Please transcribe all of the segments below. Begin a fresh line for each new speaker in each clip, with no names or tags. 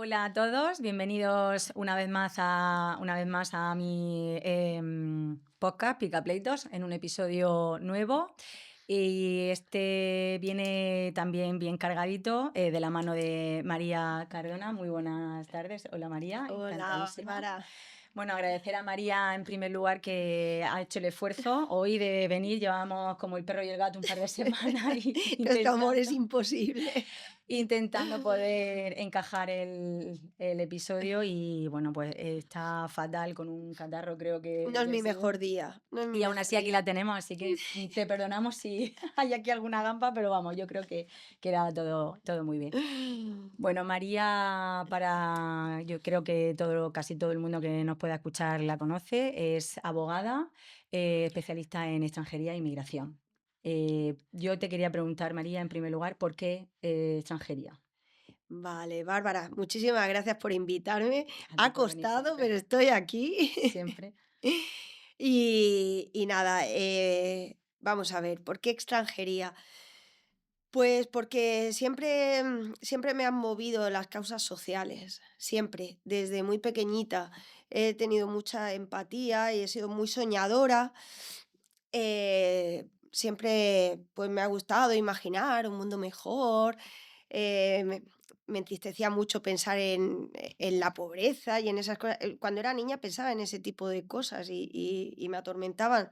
Hola a todos, bienvenidos una vez más a mi podcast Picapleitos en un episodio nuevo. Y este viene también bien cargadito de la mano de María Cardona. Muy buenas tardes. Hola María,
Hola,
encantadísima.
Bárbara.
Bueno, agradecer a María en primer lugar que ha hecho el esfuerzo hoy de venir. Llevamos como el perro y el gato un par de semanas
Nuestro amor es
intentando.
imposible.
Intentando poder encajar el episodio y bueno, pues está fatal con un catarro, creo
No es
que
mi
sí.
mejor día, no es mi
Y aún
mejor
así aquí la
día.
tenemos, así que te perdonamos si hay aquí alguna gampa, pero vamos, yo creo que era todo muy bien. Bueno, María, yo creo que casi todo el mundo que nos pueda escuchar la conoce, es abogada, especialista en extranjería e inmigración. Yo te quería preguntar, María, en primer lugar, ¿por qué extranjería?
Vale, Bárbara, muchísimas gracias por invitarme.
A ti
Ha
por venir
costado,
siempre.
pero estoy aquí.
Siempre.
Y nada, vamos a ver, ¿por qué extranjería? Pues porque siempre, siempre me han movido las causas sociales, siempre, desde muy pequeñita. He tenido mucha empatía y he sido muy soñadora. Siempre pues me ha gustado imaginar un mundo mejor. Me entristecía mucho pensar en la pobreza y en esas cosas. Cuando era niña pensaba en ese tipo de cosas y me atormentaban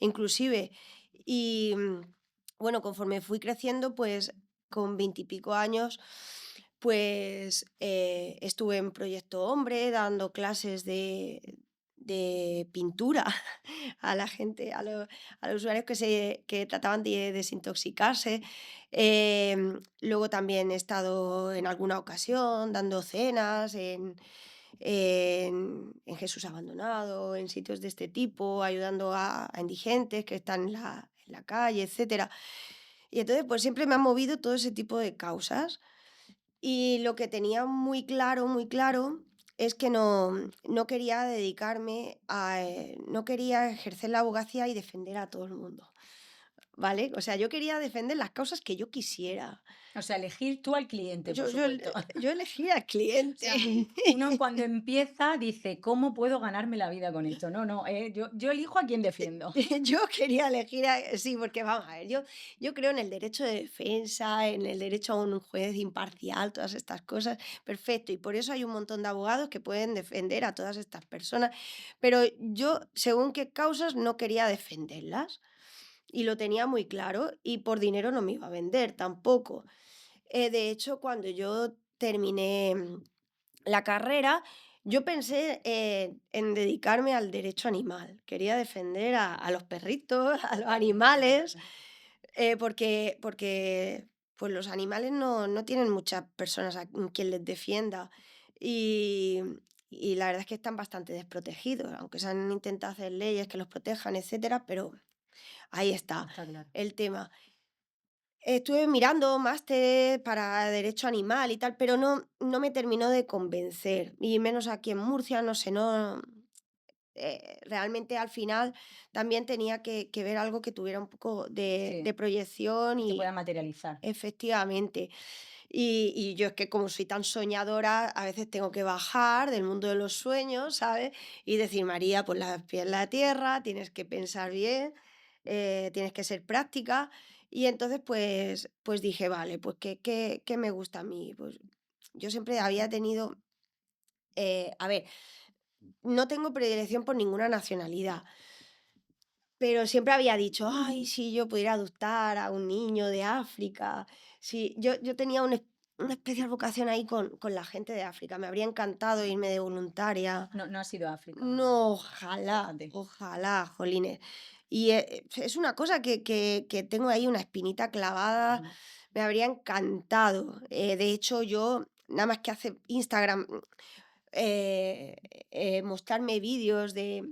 inclusive. Y bueno, conforme fui creciendo, pues con 20 y pico años, pues estuve en Proyecto Hombre dando clases de pintura a la gente, a los usuarios que trataban de desintoxicarse. Luego también he estado en alguna ocasión dando cenas en Jesús Abandonado, en sitios de este tipo, ayudando a indigentes que están en la calle, etcétera. Y entonces, pues siempre me han movido todo ese tipo de causas. Y lo que tenía muy claro, es que no quería dedicarme no quería ejercer la abogacía y defender a todo el mundo, ¿vale? O sea, yo quería defender las causas que yo quisiera.
O sea, elegir tú al cliente, por
Yo
supuesto.
yo elegí al
O
cliente.
sea, uno cuando empieza dice, ¿cómo puedo ganarme la vida con esto? No, no, yo elijo a quién defiendo.
Yo quería elegir sí, porque vamos a ver, yo creo en el derecho de defensa, en el derecho a un juez imparcial, todas estas cosas, perfecto, y por eso hay un montón de abogados que pueden defender a todas estas personas, pero yo, según qué causas, no quería defenderlas, y lo tenía muy claro, y por dinero no me iba a vender tampoco. De hecho, cuando yo terminé la carrera, yo pensé en dedicarme al derecho animal. Quería defender a los perritos, a los
Totalmente,
animales,
totalmente.
porque pues los animales no tienen muchas personas quien les defienda. Y, y la verdad es que están bastante desprotegidos, aunque se han intentado hacer leyes que los protejan, etcétera, pero ahí está
Está claro.
el tema. Estuve mirando másteres para derecho animal y tal, pero no me terminó de convencer, y menos aquí en Murcia, no sé, realmente al final también tenía que ver algo que tuviera un poco
Sí,
de proyección
que se pueda
y
materializar.
efectivamente. Y yo es que como soy tan soñadora, a veces tengo que bajar del mundo de los sueños, ¿sabes? Y decir: "María, pon los pies en la tierra, tienes que pensar bien, tienes que ser práctica". Y entonces, pues dije: "Vale, pues, ¿qué me gusta a mí?". Pues yo siempre había tenido, a ver, no tengo predilección por ninguna nacionalidad, pero siempre había dicho: "Ay, si yo pudiera adoptar a un niño de África". Sí, yo tenía una especial vocación ahí con la gente de África, me habría encantado irme de voluntaria.
No, no ha sido África,
No, ojalá,
fíjate.
ojalá, jolines. Y, es una cosa que tengo ahí una espinita clavada,
Ujú.
me habría encantado. De hecho, yo nada más que hace Instagram, eh, mostrarme vídeos de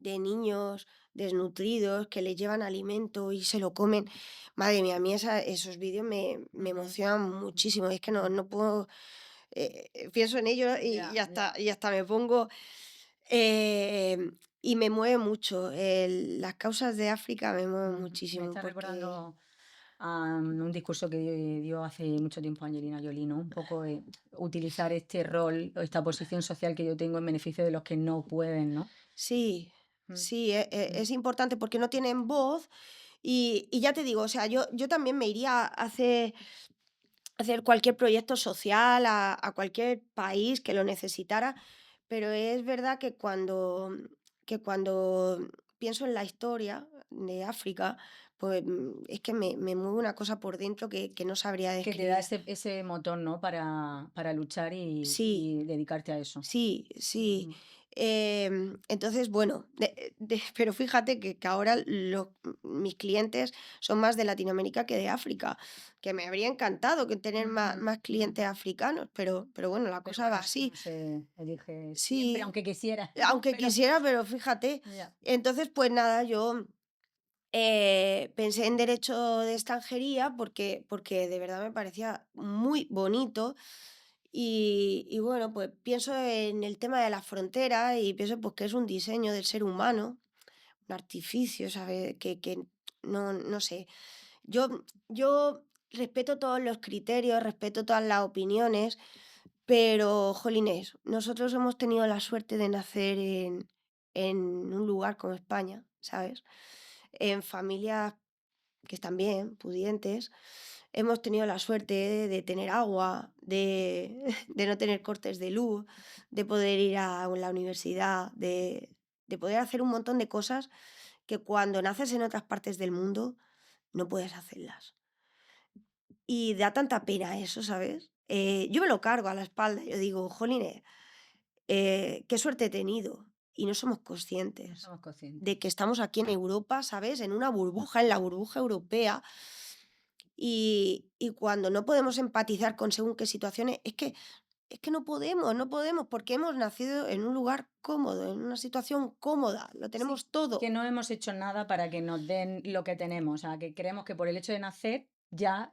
niños desnutridos que les llevan alimento y se lo comen. Madre mía, a mí esos vídeos me
Ujú,
emocionan
ujú,
muchísimo. Es que
ujú.
no puedo, pienso en ello
Ya, ya.
y hasta me pongo, me mueve mucho. Las causas de África me mueven
Me
muchísimo
está
porque
recordando. un discurso que dio hace mucho tiempo Angelina Jolie, ¿no? Un poco utilizar este rol o esta posición social que yo tengo en beneficio de los que no pueden, ¿no?
Sí,
Mm,
sí,
mm.
es importante porque no tienen voz y ya te digo, o sea, yo también me iría a hacer cualquier proyecto social a cualquier país que lo necesitara, pero es verdad que cuando pienso en la historia de África, pues es que me mueve una cosa por dentro que no sabría
Que te da
describir.
ese motor, ¿no? Para luchar
Sí,
y dedicarte a eso.
sí, sí.
Ujú.
Entonces, bueno, pero fíjate que ahora mis clientes son más de Latinoamérica que de África, que me habría encantado que tener más,
Ujú,
más
ujú.
clientes africanos, pero bueno, la
Pero
cosa va
bueno, eso
así.
no se elige siempre,
Sí,
aunque quisiera, ¿no?
aunque
Pero
quisiera, pero fíjate.
ya.
Entonces, pues nada, yo pensé en derecho de extranjería porque de verdad me parecía muy bonito y bueno, pues pienso en el tema de la frontera y pienso pues que es un diseño del ser humano, un artificio, ¿sabes? Que no sé. Yo respeto todos los criterios, respeto todas las opiniones, pero, jolines, nosotros hemos tenido la suerte de nacer en un lugar como España, ¿sabes? En familias que están bien, pudientes. Hemos tenido la suerte de tener agua, de no tener cortes de luz, de poder ir a la universidad, de poder hacer un montón de cosas que cuando naces en otras partes del mundo no puedes hacerlas. Y da tanta pena eso, ¿sabes? Yo me lo cargo a la espalda, yo digo, jolines, qué suerte he tenido. Y no somos
No
conscientes
somos conscientes.
de que estamos aquí en Europa, ¿sabes? En una burbuja, en la burbuja europea. Y cuando no podemos empatizar con según qué situaciones, es que no podemos, porque hemos nacido en un lugar cómodo, en una situación cómoda, lo
Sí,
tenemos
que
todo.
no hemos hecho nada para que nos den lo que tenemos. O sea, que creemos que por el hecho de nacer ya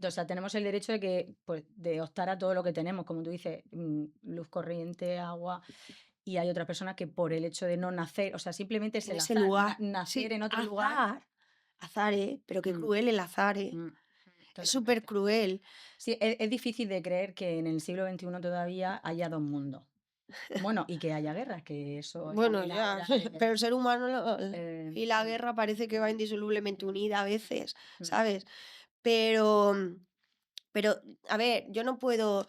o sea, tenemos el derecho de que, pues, de optar a todo lo que tenemos, como tú dices, luz corriente, agua, y hay otras personas que por el hecho de no nacer, o sea, simplemente es
En
el
ese
azar,
lugar,
nacer
sí,
en otro lugar.
azar, azar, pero qué
mm,
cruel el azar, es súper
Totalmente.
cruel.
Sí, es difícil de creer que en el siglo XXI todavía haya dos mundos. Bueno, y que haya guerras, que eso
Bueno,
también
ya,
ahora
pero el ser humano y la
sí.
guerra parece que va indisolublemente unida a veces,
mm,
¿sabes? Pero, pero, a ver, yo no puedo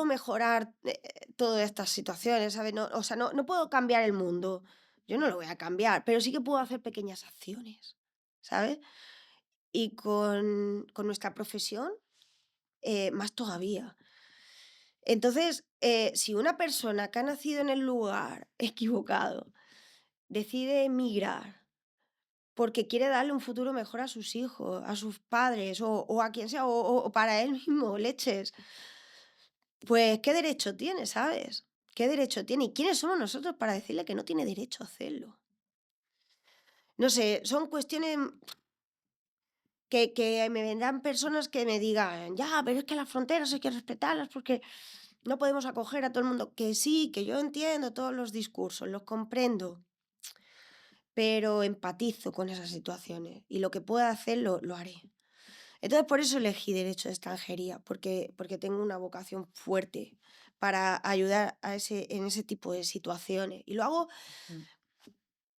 mejorar todas estas situaciones, ¿sabes? No, o sea, no puedo cambiar el mundo. Yo no lo voy a cambiar, pero sí que puedo hacer pequeñas acciones, ¿sabes? Y con nuestra profesión, más todavía. Entonces, si una persona que ha nacido en el lugar equivocado decide emigrar porque quiere darle un futuro mejor a sus hijos, a sus padres o a quien sea, o para él mismo, leches, pues qué derecho tiene, ¿sabes? ¿Qué derecho tiene? ¿Y quiénes somos nosotros para decirle que no tiene derecho a hacerlo? No sé, son cuestiones que me vendrán personas que me digan, ya, pero es que las fronteras hay que respetarlas porque no podemos acoger a todo el mundo. Que sí, que yo entiendo todos los discursos, los comprendo, pero empatizo con esas situaciones y lo que pueda hacer lo haré. Entonces, por eso elegí Derecho de Extranjería, porque tengo una vocación fuerte para ayudar en ese tipo de situaciones. Y lo hago
mm.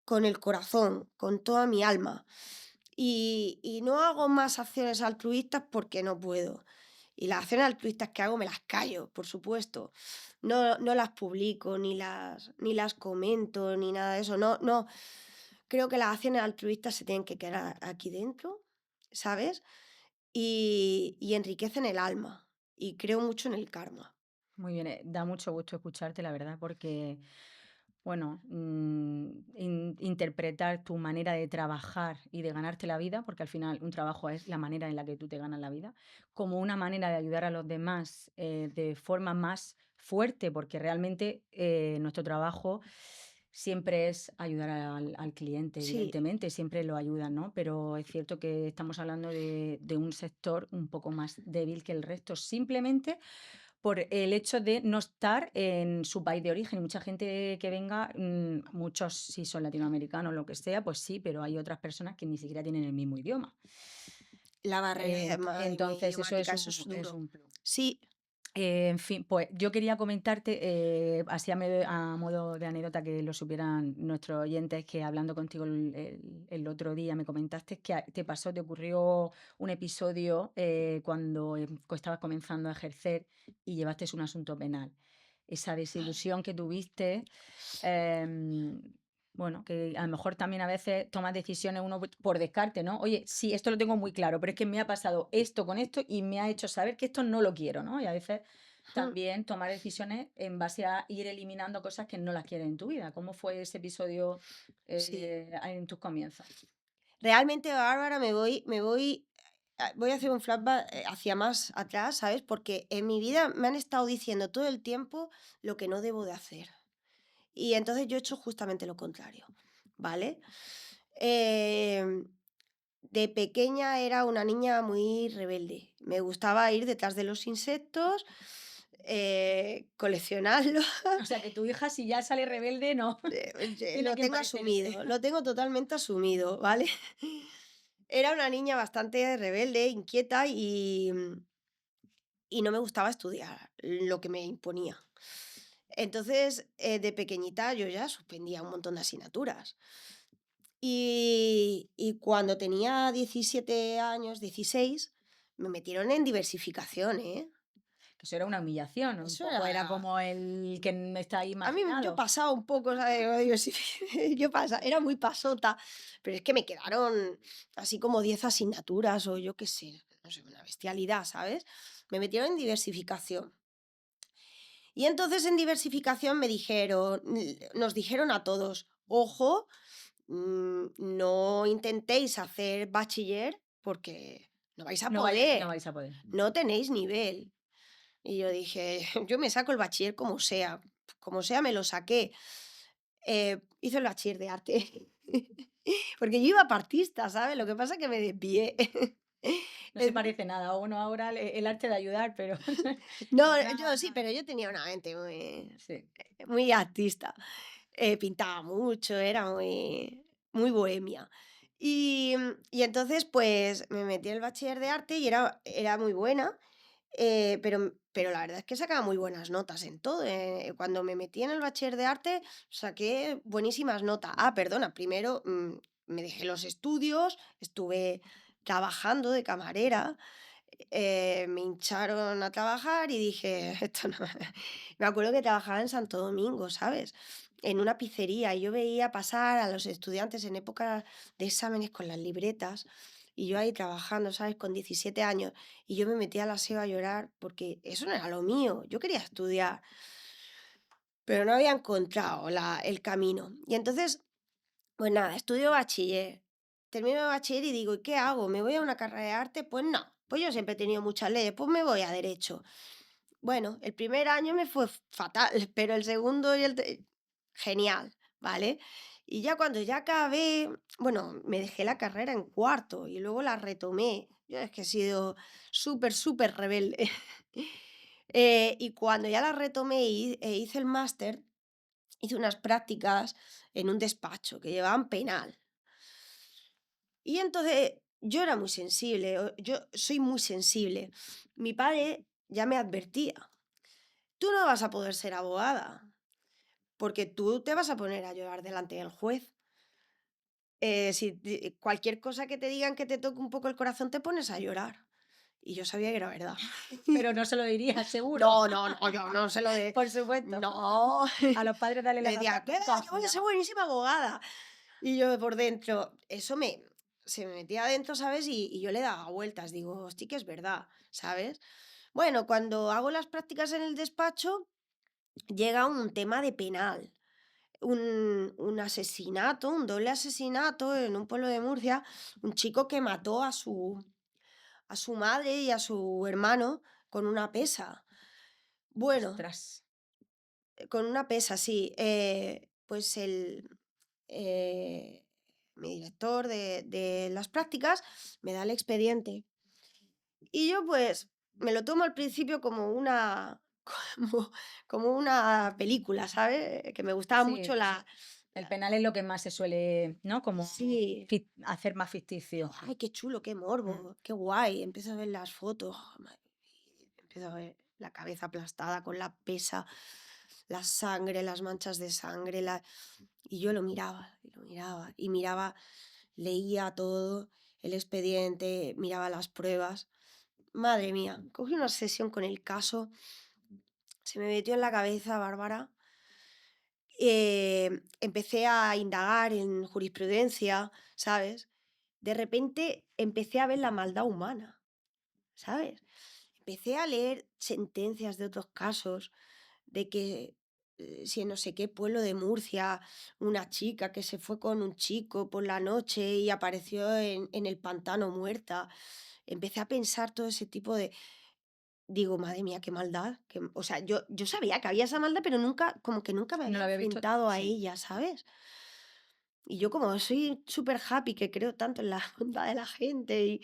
con el corazón, con toda mi alma. Y no hago más acciones altruistas porque no puedo. Y las acciones altruistas que hago me las callo, por supuesto. No las publico, ni las comento, ni nada de eso. No, no. Creo que las acciones altruistas se tienen que quedar aquí dentro, ¿sabes? Y enriquecen el alma. Y creo mucho en el karma.
Muy bien, da mucho gusto escucharte, la verdad, porque, bueno, interpretar tu manera de trabajar y de ganarte la vida, porque al final un trabajo es la manera en la que tú te ganas la vida, como una manera de ayudar a los demás de forma más fuerte, porque realmente nuestro trabajo siempre es ayudar al cliente,
Sí,
evidentemente, siempre lo ayudan, ¿no? Pero es cierto que estamos hablando de un sector un poco más débil que el resto, simplemente por el hecho de no estar en su país de origen. Y mucha gente que venga, muchos sí son latinoamericanos, lo que sea, pues sí, pero hay otras personas que ni siquiera tienen el mismo idioma.
La barrera
Entonces, eso
idiomática, eso es
es
duro.
un plus.
Sí.
En fin, pues yo quería comentarte, así a modo de anécdota que lo supieran nuestros oyentes, que hablando contigo el otro día me comentaste que te pasó, te ocurrió un episodio cuando estabas comenzando a ejercer y llevaste un asunto penal. Esa desilusión que tuviste, em, bueno, que a lo mejor también a veces tomas decisiones uno por descarte, ¿no? Oye, sí, esto lo tengo muy claro, pero es que me ha pasado esto con esto y me ha hecho saber que esto no lo quiero, ¿no? Y a veces
Mm,
también tomar decisiones en base a ir eliminando cosas que no las quieres en tu vida. ¿Cómo fue ese episodio
sí.
en tus comienzos?
Realmente, Bárbara, voy a hacer un flashback, hacia más atrás, ¿sabes? Porque en mi vida me han estado diciendo todo el tiempo lo que no debo de hacer. Y entonces yo he hecho justamente lo contrario, ¿vale? Em, de pequeña era una niña muy rebelde. Me gustaba ir detrás de los insectos, coleccionarlos.
O sea, que tu hija, si ya sale rebelde, no tiene a
Lo
quien
tengo
parecerse.
asumido, lo tengo totalmente asumido, ¿vale? Era una niña bastante rebelde, inquieta y no me gustaba estudiar lo que me imponía. Entonces, de pequeñita yo ya suspendía un montón de asignaturas. Y cuando tenía 17 años, 16, me metieron en diversificación, ¿eh?
Que eso era una humillación, un
Eso
poco
era.
era como el que está ahí
A mí yo
marginado.
pasaba un poco, ¿sabes? Era muy pasota, pero es que me quedaron así como 10 asignaturas o yo qué sé, no sé, una bestialidad, ¿sabes? Me metieron en diversificación. Y entonces en diversificación nos dijeron a todos, ojo, no intentéis hacer bachiller porque no vais a
No
poder,
vais a poder.
no tenéis nivel. Y yo dije, yo me saco el bachiller como sea me lo saqué. Hice el bachiller de arte. Porque yo iba partista, ¿sabes? Lo que pasa es que me desvié.
No se
Entonces,
parece nada. Bueno, ahora el arte de ayudar, pero
no, yo sí,
nada.
pero yo tenía una mente muy,
Sí.
muy artista. Pintaba mucho, era muy bohemia. Y entonces, pues me metí en el bachiller de arte y era muy buena. Pero la verdad es que sacaba muy buenas notas en todo. Cuando me metí en el bachiller de arte, saqué buenísimas notas. Ah, perdona, primero me dejé los estudios, estuve trabajando de camarera, me hincharon a trabajar y dije, esto no. Me acuerdo que trabajaba en Santo Domingo, ¿sabes? En una pizzería y yo veía pasar a los estudiantes en época de exámenes con las libretas y yo ahí trabajando, ¿sabes? Con 17 años y yo me metía a la SEO a llorar porque eso no era lo mío, yo quería estudiar, pero no había encontrado el camino. Y entonces, pues nada, estudio bachiller, termino de bachiller y digo, ¿y qué hago? ¿Me voy a una carrera de arte? Pues no, pues yo siempre he tenido muchas leyes, pues me voy a derecho. Bueno, el primer año me fue fatal, pero el segundo genial, ¿vale? Y ya cuando ya acabé, bueno, me dejé la carrera en cuarto y luego la retomé. Yo es que he sido súper, súper rebelde. Y cuando ya la retomé hice el máster, hice unas prácticas en un despacho que llevaban penal. Y entonces yo era muy sensible, yo soy muy sensible. Mi padre ya me advertía. Tú no vas a poder ser abogada, porque tú te vas a poner a llorar delante del juez. Cualquier cosa que te digan que te toque un poco el corazón, te pones a llorar. Y yo sabía que era verdad.
Pero no se lo dirías, seguro.
No, no, no, yo no se lo de.
Por supuesto.
No.
A los padres darle
Le
la razón,
decía, ¿qué?
nunca,
Yo voy a ser
no.
buenísima abogada. Y yo por dentro, se me metía adentro, ¿sabes? Y yo le daba vueltas, digo, hostia, que es verdad, ¿sabes? Bueno, cuando hago las prácticas en el despacho, llega un tema de penal. Un asesinato, un doble asesinato en un pueblo de Murcia, un chico que mató a su madre y a su hermano con una pesa. Bueno,
Ostras.
con una pesa, sí. Pues eh, mi director de las prácticas me da el expediente. Y yo pues me lo tomo al principio como como, como una película, ¿sabes? Que me gustaba mucho
Sí,
la...
el penal es lo que más se suele, ¿no? Como
Sí,
hacer más
digo,
ficticio.
ay, qué chulo, qué
Mm.
morbo, qué guay. Empiezo a ver las fotos, empiezo a ver la cabeza aplastada con la pesa, la sangre, las manchas de sangre, y yo lo miraba, y lo miraba, y miraba, leía todo, el expediente, miraba las pruebas. Madre mía, cogí una sesión con el caso, se me metió en la cabeza, Bárbara. Empecé a indagar en jurisprudencia, ¿sabes? De repente empecé a ver la maldad humana, ¿sabes? Empecé a leer sentencias de otros casos, de que si en no sé qué pueblo de Murcia, una chica que se fue con un chico por la noche y apareció en el pantano muerta. Empecé a pensar todo ese tipo de... Digo, madre mía, qué maldad. O sea, yo sabía que había esa maldad, pero nunca, como que nunca me
No
había
lo había visto,
enfrentado a
sí.
ella, ¿sabes? Y yo como soy súper happy, que creo tanto en la bondad de la gente, y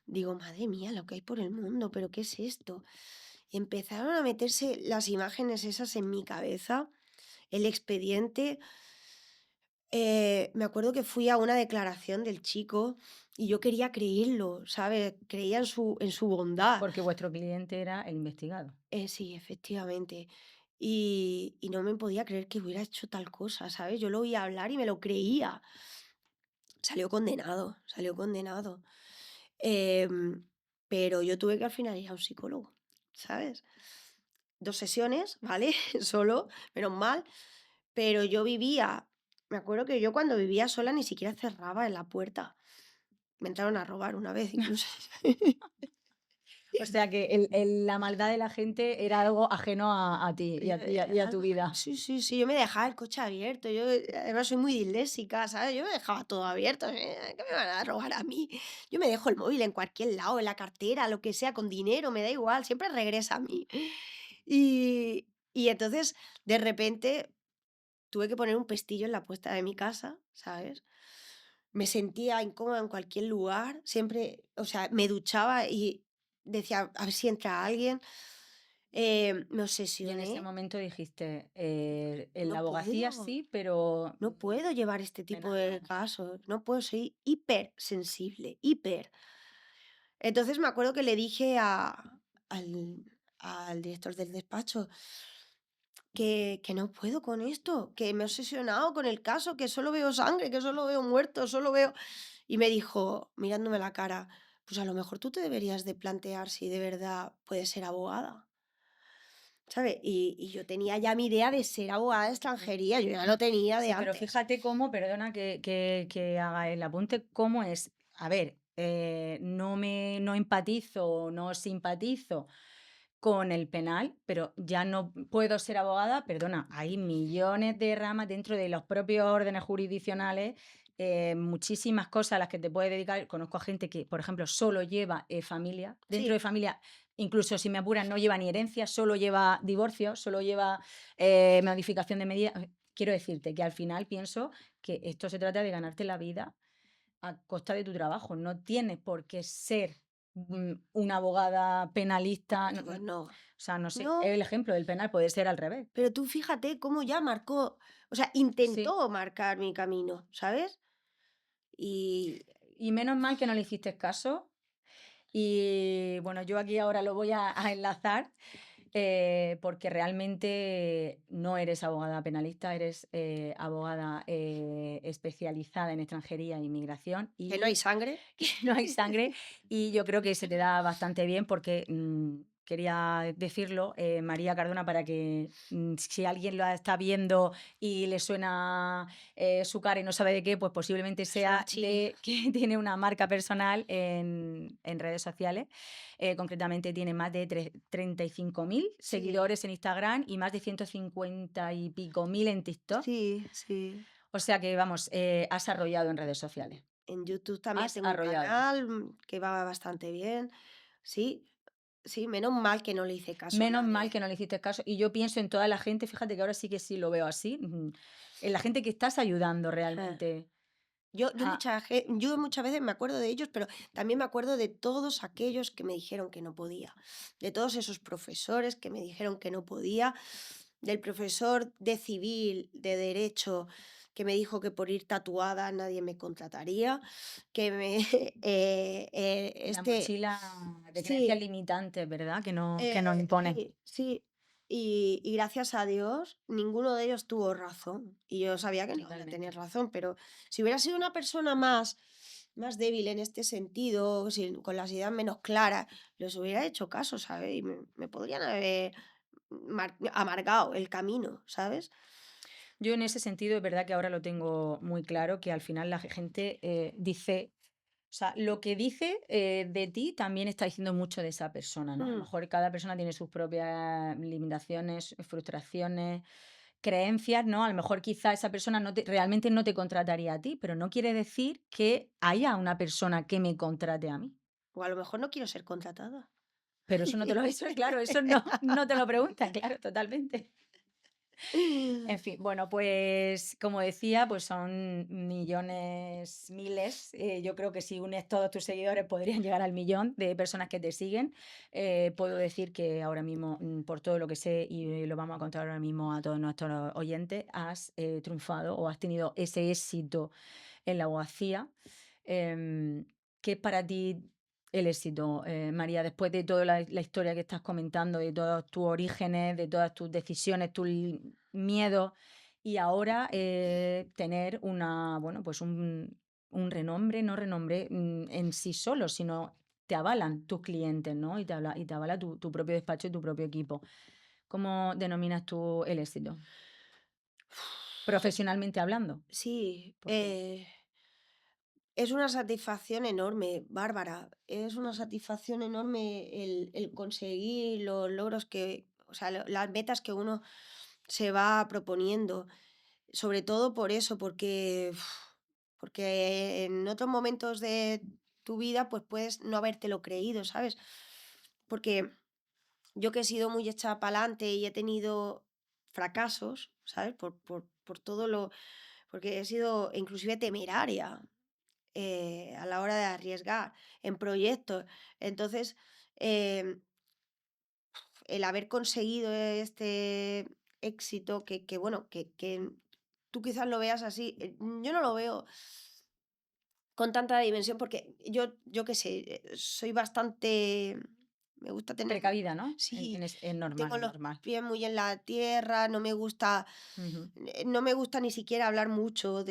digo, madre mía, lo que hay por el mundo, pero ¿qué es esto? Y empezaron a meterse las imágenes esas en mi cabeza, el expediente. Me acuerdo que fui a una declaración del chico y yo quería creerlo, ¿sabes? Creía en su bondad.
Porque vuestro cliente era el investigado.
Sí, efectivamente. Y no me podía creer que hubiera hecho tal cosa, ¿sabes? Yo lo oía hablar y me lo creía. Salió condenado, salió condenado. Em, pero yo tuve que al final ir a un psicólogo, ¿sabes? 2 sesiones, ¿vale? Solo, menos mal, pero yo vivía me acuerdo que yo cuando vivía sola ni siquiera cerraba en la puerta. Me entraron a robar una vez incluso.
O sea que la maldad de la gente era algo ajeno a ti y y a tu vida.
Sí, sí, sí, yo me dejaba el coche abierto, yo, además soy muy disléxica, ¿sabes? Yo me dejaba todo abierto, ¿qué me van a robar a mí? Yo me dejo el móvil en cualquier lado, en la cartera, lo que sea, con dinero, me da igual, siempre regresa a mí. Y entonces, de repente, tuve que poner un pestillo en la puerta de mi casa, ¿sabes? Me sentía incómoda en cualquier lugar, siempre, o sea, me duchaba y decía, a ver si entra alguien. Me
Y en ese
obsesioné.
momento dijiste, en la
No
abogacía
puedo,
sí, pero
no puedo llevar este tipo
penal
de
no.
casos, no puedo, soy hipersensible, hiper. Entonces me acuerdo que le dije al, al director del despacho que no puedo con esto, que me he obsesionado con el caso, que solo veo sangre, que solo veo muertos, solo veo... Y me dijo, mirándome la cara, pues a lo mejor tú te deberías de plantear si de verdad puedes ser abogada. ¿Sabes? Y yo tenía ya mi idea de ser abogada de extranjería, yo ya lo tenía de
Sí, pero
antes.
fíjate cómo, perdona que haga el apunte, cómo es, a ver, no empatizo, no simpatizo con el penal, pero ya no puedo ser abogada, perdona, hay millones de ramas dentro de los propios órdenes jurisdiccionales, muchísimas cosas a las que te puedes dedicar. Conozco a gente que, por ejemplo, solo lleva familia, dentro de
Sí,
familia, incluso si me apuran, no lleva ni herencia, solo lleva divorcio, solo lleva modificación de medidas. Quiero decirte que al final pienso que esto se trata de ganarte la vida a costa de tu trabajo. No tienes por qué ser una abogada penalista.
pues no.
O sea, no sé,
No,
el ejemplo del penal puede ser al revés.
pero tú fíjate cómo ya marcó, o sea,
Sí.
intentó marcar mi camino, ¿sabes? Y
Y menos mal que no le hiciste caso. Y bueno, yo aquí ahora lo voy a enlazar porque realmente no eres abogada penalista, eres abogada especializada en extranjería e inmigración
que no hay
y
sangre.
que no hay sangre y yo creo que se te da bastante bien porque quería decirlo, María Cardona, para que si alguien lo está viendo y le suena su cara y no sabe de qué, pues posiblemente
Suena
sea
chino.
de que tiene una marca personal en redes sociales. Concretamente tiene más de 35.000
Sí,
seguidores en Instagram y más de 150 y pico mil en TikTok.
sí, sí.
O sea que, vamos, has arrollado en redes sociales.
En YouTube también
Has
tengo un
arrollado.
canal que va bastante bien. Sí, sí, menos mal que no le hice caso a
Menos mal
nadie.
que no le hiciste caso. Y yo pienso en toda la gente, fíjate que ahora sí que sí lo veo así, en la gente que estás ayudando
Eh,
realmente.
Yo
Ah,
yo muchas veces me acuerdo de ellos, pero también me acuerdo de todos aquellos que me dijeron que no podía, de todos esos profesores que me dijeron que no podía, del profesor de civil, de derecho, que me dijo que por ir tatuada nadie me contrataría, que me
la
este
mochila de creencias
sí,
limitantes, ¿verdad? Que nos impone.
sí, sí. Y gracias a Dios, ninguno de ellos tuvo razón. Y yo sabía que no iban a tener
Totalmente.
razón, pero si hubiera sido una persona más débil en este sentido, con las ideas menos claras, les hubiera hecho caso, ¿sabes? Y me podrían haber amargado el camino, ¿sabes?
Yo en ese sentido es verdad que ahora lo tengo muy claro, que al final la gente dice, o sea, lo que dice de ti también está diciendo mucho de esa persona, ¿no? A lo
Mm,
mejor cada persona tiene sus propias limitaciones, frustraciones, creencias, ¿no? A lo mejor quizá esa persona realmente no te contrataría a ti, pero no quiere decir que haya una persona que me contrate a mí.
o a lo mejor no quiero ser contratada.
Pero eso no te lo, eso, claro, eso no te lo preguntan, claro, totalmente. En fin, bueno, pues como decía, pues son millones, miles. Yo creo que si unes todos tus seguidores podrían llegar al millón de personas que te siguen. Puedo decir que ahora mismo, por todo lo que sé, y lo vamos a contar ahora mismo a todos nuestros oyentes, has triunfado o has tenido ese éxito en la abogacía. Em, ¿Qué es para ti el éxito, María, después de toda la historia que estás comentando, de todos tus orígenes, de todas tus decisiones, tus miedos, y ahora tener bueno, pues un renombre, no renombre en sí solo, sino te avalan tus clientes, ¿no? Y te avala tu propio despacho y tu propio equipo. ¿Cómo denominas tú el éxito? Profesionalmente hablando.
Sí,
Porque
es una satisfacción enorme, Bárbara. Es una satisfacción enorme el conseguir los logros o sea, las metas que uno se va proponiendo. Sobre todo por eso, porque en otros momentos de tu vida, pues puedes no habértelo creído, ¿sabes? Porque yo que he sido muy echada para adelante y he tenido fracasos, ¿sabes? Por todo porque he sido inclusive temeraria a la hora de arriesgar en proyectos. Entonces, em, el haber conseguido este éxito bueno, que tú quizás lo veas así, yo no lo veo con tanta dimensión porque yo qué sé, soy bastante, me gusta tener,
precavida, ¿no?
sí,
Es normal,
tengo
es
los
normal.
pies muy en la tierra,
Ujú.
no me gusta ni siquiera hablar mucho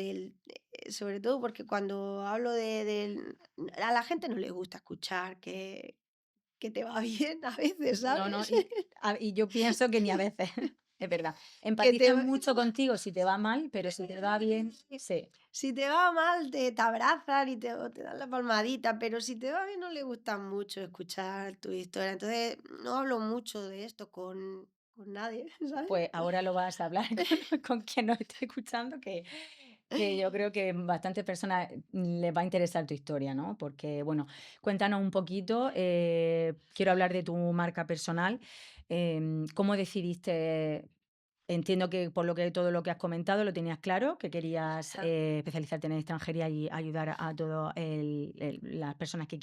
sobre todo porque cuando hablo a la gente no le gusta escuchar que te va bien a veces,
No, no,
¿sabes?
y yo pienso que ni a veces, es verdad.
Que te
Empatizan
va
mucho contigo si te va mal, pero si te va bien, sí.
Si te va mal, te abrazan o te dan la palmadita, pero si te va bien, no le gusta mucho escuchar tu historia. Entonces, no hablo mucho de esto con nadie, ¿sabes?
Pues ahora lo vas a hablar con quien nos esté escuchando, que yo creo que bastantes personas les va a interesar tu historia, ¿no? Porque, bueno, cuéntanos un poquito, quiero hablar de tu marca personal, ¿cómo decidiste? Entiendo que por todo lo que has comentado lo tenías claro, que querías
Ajá.
especializarte en extranjería y ayudar a todas las personas que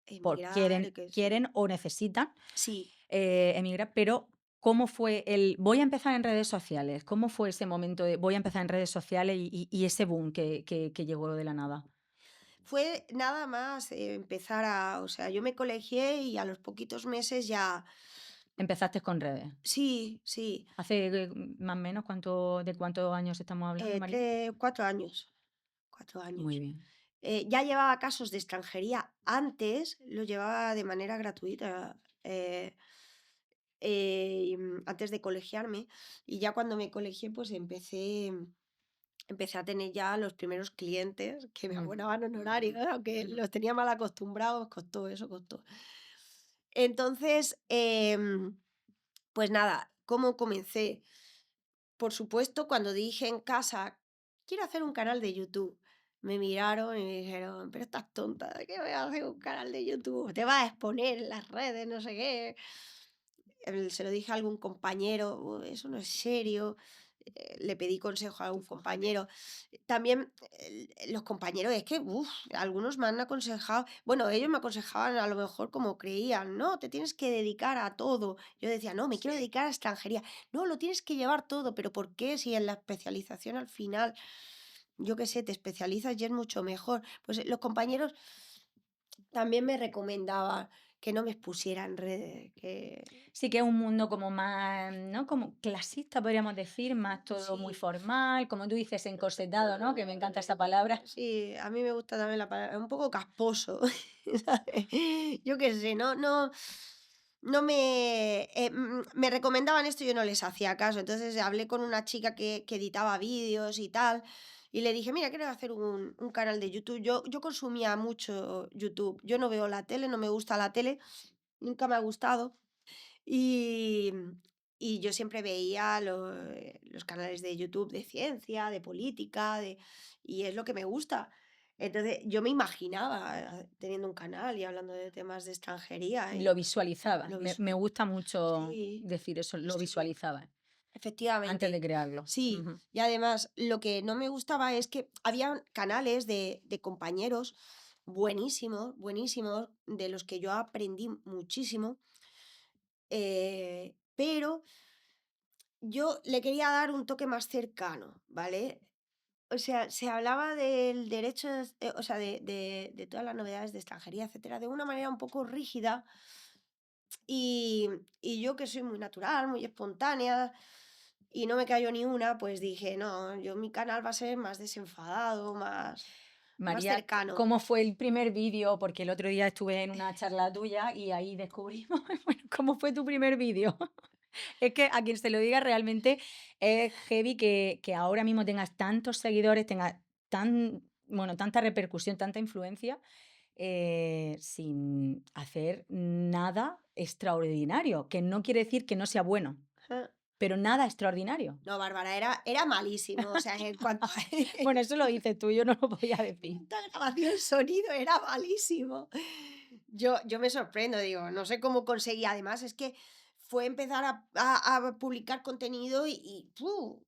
Emigrar, que sí.
quieren o necesitan
Sí.
emigrar, pero ¿cómo fue el voy a empezar en redes sociales? ¿Cómo fue ese momento de voy a empezar en redes sociales y ese boom que llegó de la nada?
Fue nada más empezar o sea, yo me colegié y a los poquitos meses ya,
Empezaste con redes.
sí, sí,
¿Hace más o menos de cuántos años estamos hablando, María?
4 años, 4 años.
Muy bien.
Ya llevaba casos de extranjería antes, lo llevaba de manera gratuita, antes de colegiarme, y ya cuando me colegié, pues empecé a tener ya los primeros clientes que me
Mm,
abonaban honorarios, aunque los tenía mal acostumbrados, costó, eso costó. Entonces, pues nada, ¿cómo comencé? Por supuesto, cuando dije en casa: "Quiero hacer un canal de YouTube", me miraron y me dijeron: "Pero estás tonta, ¿de qué voy a hacer un canal de YouTube? Te vas a exponer en las redes, no sé qué". Se lo dije a algún compañero: "Eso no es serio". le pedí consejo a
Tu
algún
fíjate.
compañero. También los compañeros, es que, algunos me han aconsejado, bueno, ellos me aconsejaban a lo mejor como creían, no, te tienes que dedicar a todo. Yo decía, no, me quiero
Sí.
dedicar a extranjería. No, lo tienes que llevar todo, pero ¿por qué? Si en la especialización al final, yo qué sé, te especializas y es mucho mejor. Pues los compañeros también me recomendaban que no me expusiera en redes, que
Sí que es un mundo como más, ¿no? Como clasista, podríamos decir, más todo muy
sí.
formal, como tú dices, encorsetado, ¿no? Que me encanta esa palabra.
Sí, a mí me gusta también la palabra, un poco casposo, ¿sabes? Yo qué sé, no me recomendaban esto y yo no les hacía caso. Entonces hablé con una chica que editaba vídeos y tal, y le dije, mira, quiero hacer un canal de YouTube. Yo consumía mucho YouTube. Yo no veo la tele, no me gusta la tele, nunca me ha gustado. Y, y yo siempre veía los canales de YouTube de ciencia, de política, y es lo que me gusta. Entonces, yo me imaginaba teniendo un canal y hablando de temas de extranjería
Lo
y
visualizaba.
lo
Me
visual.
gusta mucho
Sí,
decir eso, lo
sí,
visualizaba antes de
efectivamente.
crearlo.
Sí,
Ujú.
y además lo que no me gustaba es que había canales de compañeros buenísimos, buenísimos, de los que yo aprendí muchísimo, pero yo le quería dar un toque más cercano, ¿vale? O sea, se hablaba del derecho, o sea, de todas las novedades de extranjería, etcétera, de una manera un poco rígida y, y yo que soy muy natural, muy espontánea y no me cayó ni una, pues dije, no, yo mi canal va a ser más desenfadado, más
María,
cercano.
¿cómo fue el primer vídeo? Porque el otro día estuve en una charla tuya y ahí descubrimos, bueno, ¿cómo fue tu primer vídeo? Es que a quien se lo diga realmente es heavy que ahora mismo tengas tantos seguidores, tengas bueno, tanta repercusión, tanta influencia, sin hacer nada extraordinario, que no quiere decir que no sea bueno, pero nada extraordinario.
No, Bárbara, era malísimo, o sea, en cuanto a,
Bueno, eso lo dices tú, yo no lo podía
en
decir.
cuanto a grabación, sonido, era malísimo. Yo me sorprendo, digo, no sé cómo conseguí, además es que fue empezar a publicar contenido y ¡pum!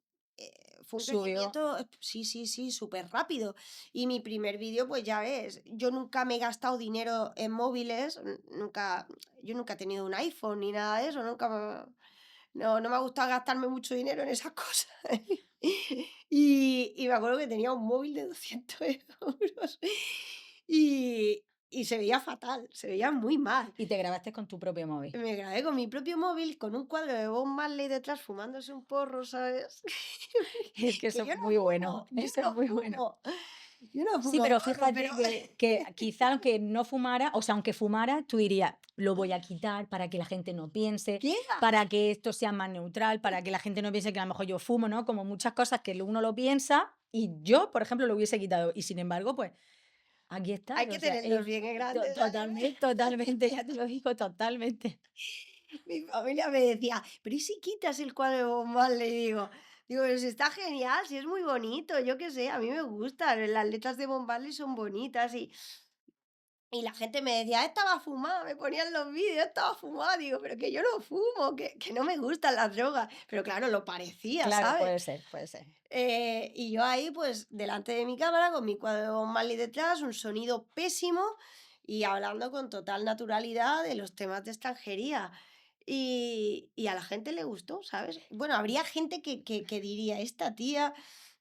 Fue un
Subió.
crecimiento, sí, sí, sí, súper rápido. Y mi primer vídeo, pues ya ves, yo nunca me he gastado dinero en móviles, nunca, yo nunca he tenido un iPhone ni nada de eso, nunca no me ha gustado gastarme mucho dinero en esas cosas. Y me acuerdo que tenía un móvil de 200 euros y se veía fatal, se veía muy mal.
Y te grabaste con tu propio móvil.
Me grabé con mi propio móvil, con un cuadro de Bob Marley detrás fumándose un porro, ¿sabes?
Es que
Que
eso es muy bueno,
yo
eso es
no
muy bueno.
fumo, yo no
Sí,
fumo
pero
porro, pero
fíjate que quizá aunque no fumara, o sea, aunque fumara, tú dirías: "Lo voy a quitar para que la gente no piense,
¿qué va?
para que esto sea más neutral, para que la gente no piense que a lo mejor yo fumo", ¿no? Como muchas cosas que uno lo piensa y yo, por ejemplo, lo hubiese quitado. Y sin embargo, pues aquí
Hay
estás, o
que
sea,
tenerlos bien grandes, ¿sabes?
totalmente, ya te lo digo, totalmente.
Mi familia me decía: "Pero, ¿y si quitas el cuadro de Bob Marley?". Digo: "Pero si está genial, si es muy bonito", yo qué sé, a mí me gustan, las letras de Bob Marley son bonitas y la gente me decía: "Estaba fumada", me ponían los vídeos: "Estaba fumada", digo: "Pero que yo no fumo, que no me gustan las drogas", pero claro, lo parecía,
Claro,
¿sabes?
puede ser, puede ser.
Y yo ahí, pues, delante de mi cámara, con mi cuadro de Bob Marley detrás, un sonido pésimo y hablando con total naturalidad de los temas de extranjería. Y a la gente le gustó, ¿sabes? Bueno, habría gente que diría, esta tía,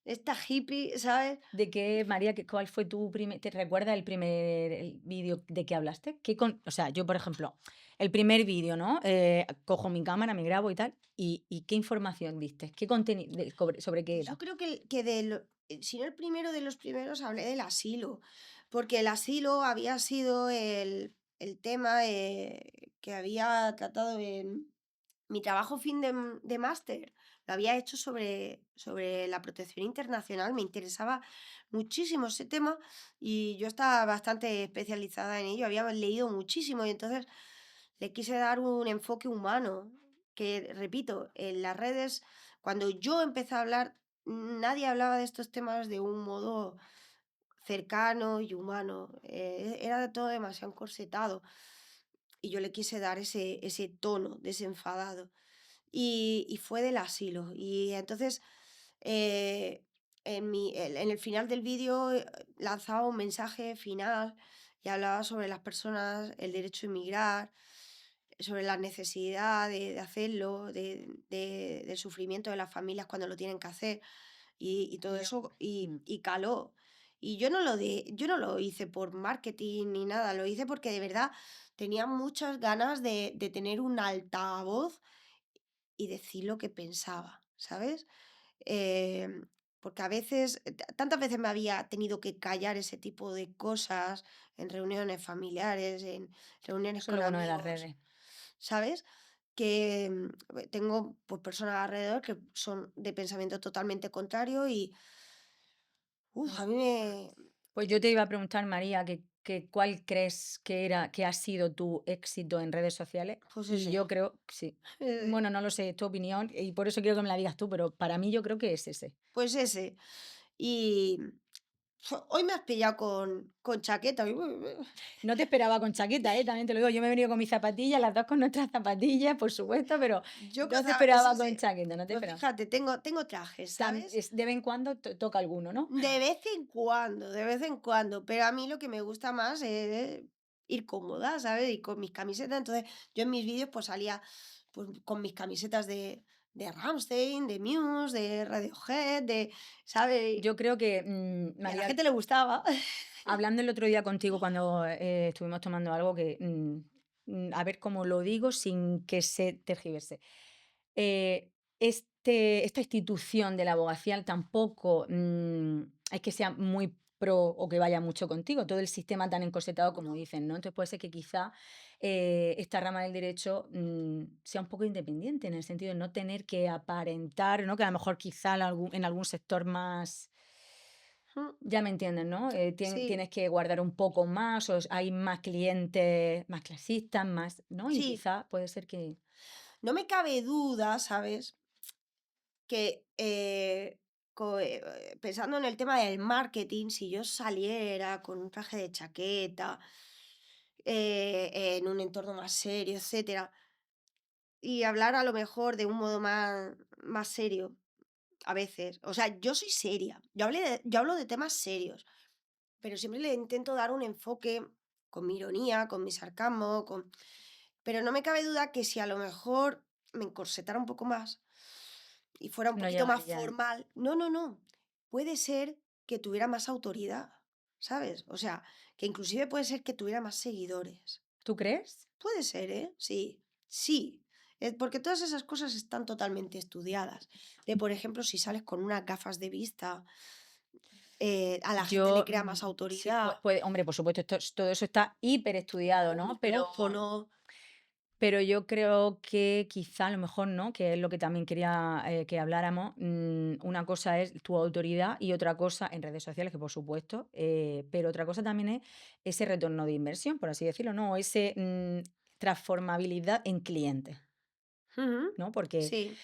esta hippie, ¿sabes?
¿De qué, María, cuál fue tu primer, te recuerdas el primer vídeo de que hablaste? O sea, yo, por ejemplo, el primer vídeo, ¿no? Cojo mi cámara, me grabo y tal, y ¿qué información diste? ¿Qué contenido, sobre qué
Pues yo
era?
creo si no el primero de los primeros, hablé del asilo, porque el asilo había sido el tema que había tratado en mi trabajo fin de máster. Lo había hecho sobre la protección internacional, me interesaba muchísimo ese tema y yo estaba bastante especializada en ello, había leído muchísimo y entonces le quise dar un enfoque humano, que repito, en las redes, cuando yo empecé a hablar, nadie hablaba de estos temas de un modo cercano y humano, era todo demasiado encorsetado y yo le quise dar ese tono desenfadado y fue del asilo. Y entonces eh, en el final del vídeo lanzaba un mensaje final y hablaba sobre las personas, el derecho a inmigrar, sobre la necesidad de hacerlo, del sufrimiento de las familias cuando lo tienen que hacer y todo
Yo,
eso,
mm,
y caló. Y yo no lo hice por marketing ni nada, lo hice porque de verdad tenía muchas ganas de tener un altavoz y decir lo que pensaba, ¿sabes? Em, Porque a veces, tantas veces me había tenido que callar ese tipo de cosas en reuniones familiares, en reuniones
eso es
con
lo bueno de las
amigos,
redes.
¿sabes? Que tengo pues, personas alrededor que son de pensamiento totalmente contrario y
Mm.
a mí me...
Pues yo te iba a preguntar, María, que cuál crees que ha sido tu éxito en redes sociales.
Pues
Y
ese.
yo creo, sí. Bueno, no lo sé, es tu opinión y por eso quiero que me la digas tú, pero para mí yo creo que es ese.
Pues ese. Y hoy me has pillado con chaqueta.
No te esperaba con chaqueta, ¿eh? También te lo digo, yo me he venido con mis zapatillas, las dos con nuestras zapatillas, por supuesto, pero
Yo
no te
cada... Eso
esperaba con
sí.
chaqueta, no te
Pues
esperaba.
fíjate, tengo trajes, ¿sabes?
De vez en cuando toca alguno, ¿no?
De vez en cuando, pero a mí lo que me gusta más es ir cómoda, ¿sabes? Y con mis camisetas. Entonces, yo en mis vídeos pues salía pues, con mis camisetas de Rammstein, de Muse, de Radiohead, ¿sabes?
Yo creo que,
Y a la
María,
gente le gustaba.
hablando el otro día contigo cuando estuvimos tomando algo que, a ver cómo lo digo sin que se tergiverse. Esta institución de la abogacía tampoco es que sea muy pro o que vaya mucho contigo, todo el sistema tan encorsetado como dicen, ¿no? Entonces puede ser que quizá esta rama del derecho sea un poco independiente en el sentido de no tener que aparentar, ¿no? Que a lo mejor quizá en algún sector más
Mm,
ya me entienden, ¿no?
sí,
Tienes que guardar un poco más, hay más clientes más clasistas, más, ¿no? Y
sí.
quizá puede ser que
No me cabe duda, ¿sabes? Que pensando en el tema del marketing, si yo saliera con un traje de chaqueta, en un entorno más serio, etcétera, y hablar a lo mejor de un modo más serio, a veces. O sea, yo soy seria, yo hablo de temas serios, pero siempre le intento dar un enfoque con mi ironía, con mi sarcasmo, pero no me cabe duda que si a lo mejor me encorsetara un poco más y fuera un
no
poquito más
llegaría.
formal, no, no, no, puede ser que tuviera más autoridad, ¿sabes? O sea, que inclusive puede ser que tuviera más seguidores.
¿Tú crees?
Puede ser, ¿eh? Sí, sí. Porque todas esas cosas están totalmente estudiadas. De, por ejemplo, si sales con unas gafas de vista, a la gente le
Yo,
crea más
sí,
autoridad.
hombre, por supuesto, todo eso está hiper estudiado,
Un
¿no?
micrófono.
Pero yo creo que quizá a lo mejor, ¿no? Que es lo que también quería que habláramos. Una cosa es tu autoridad y otra cosa en redes sociales, que por supuesto, pero otra cosa también es ese retorno de inversión, por así decirlo, ¿no? O ese transformabilidad en clientes,
Ujú.
¿no? Porque
Sí,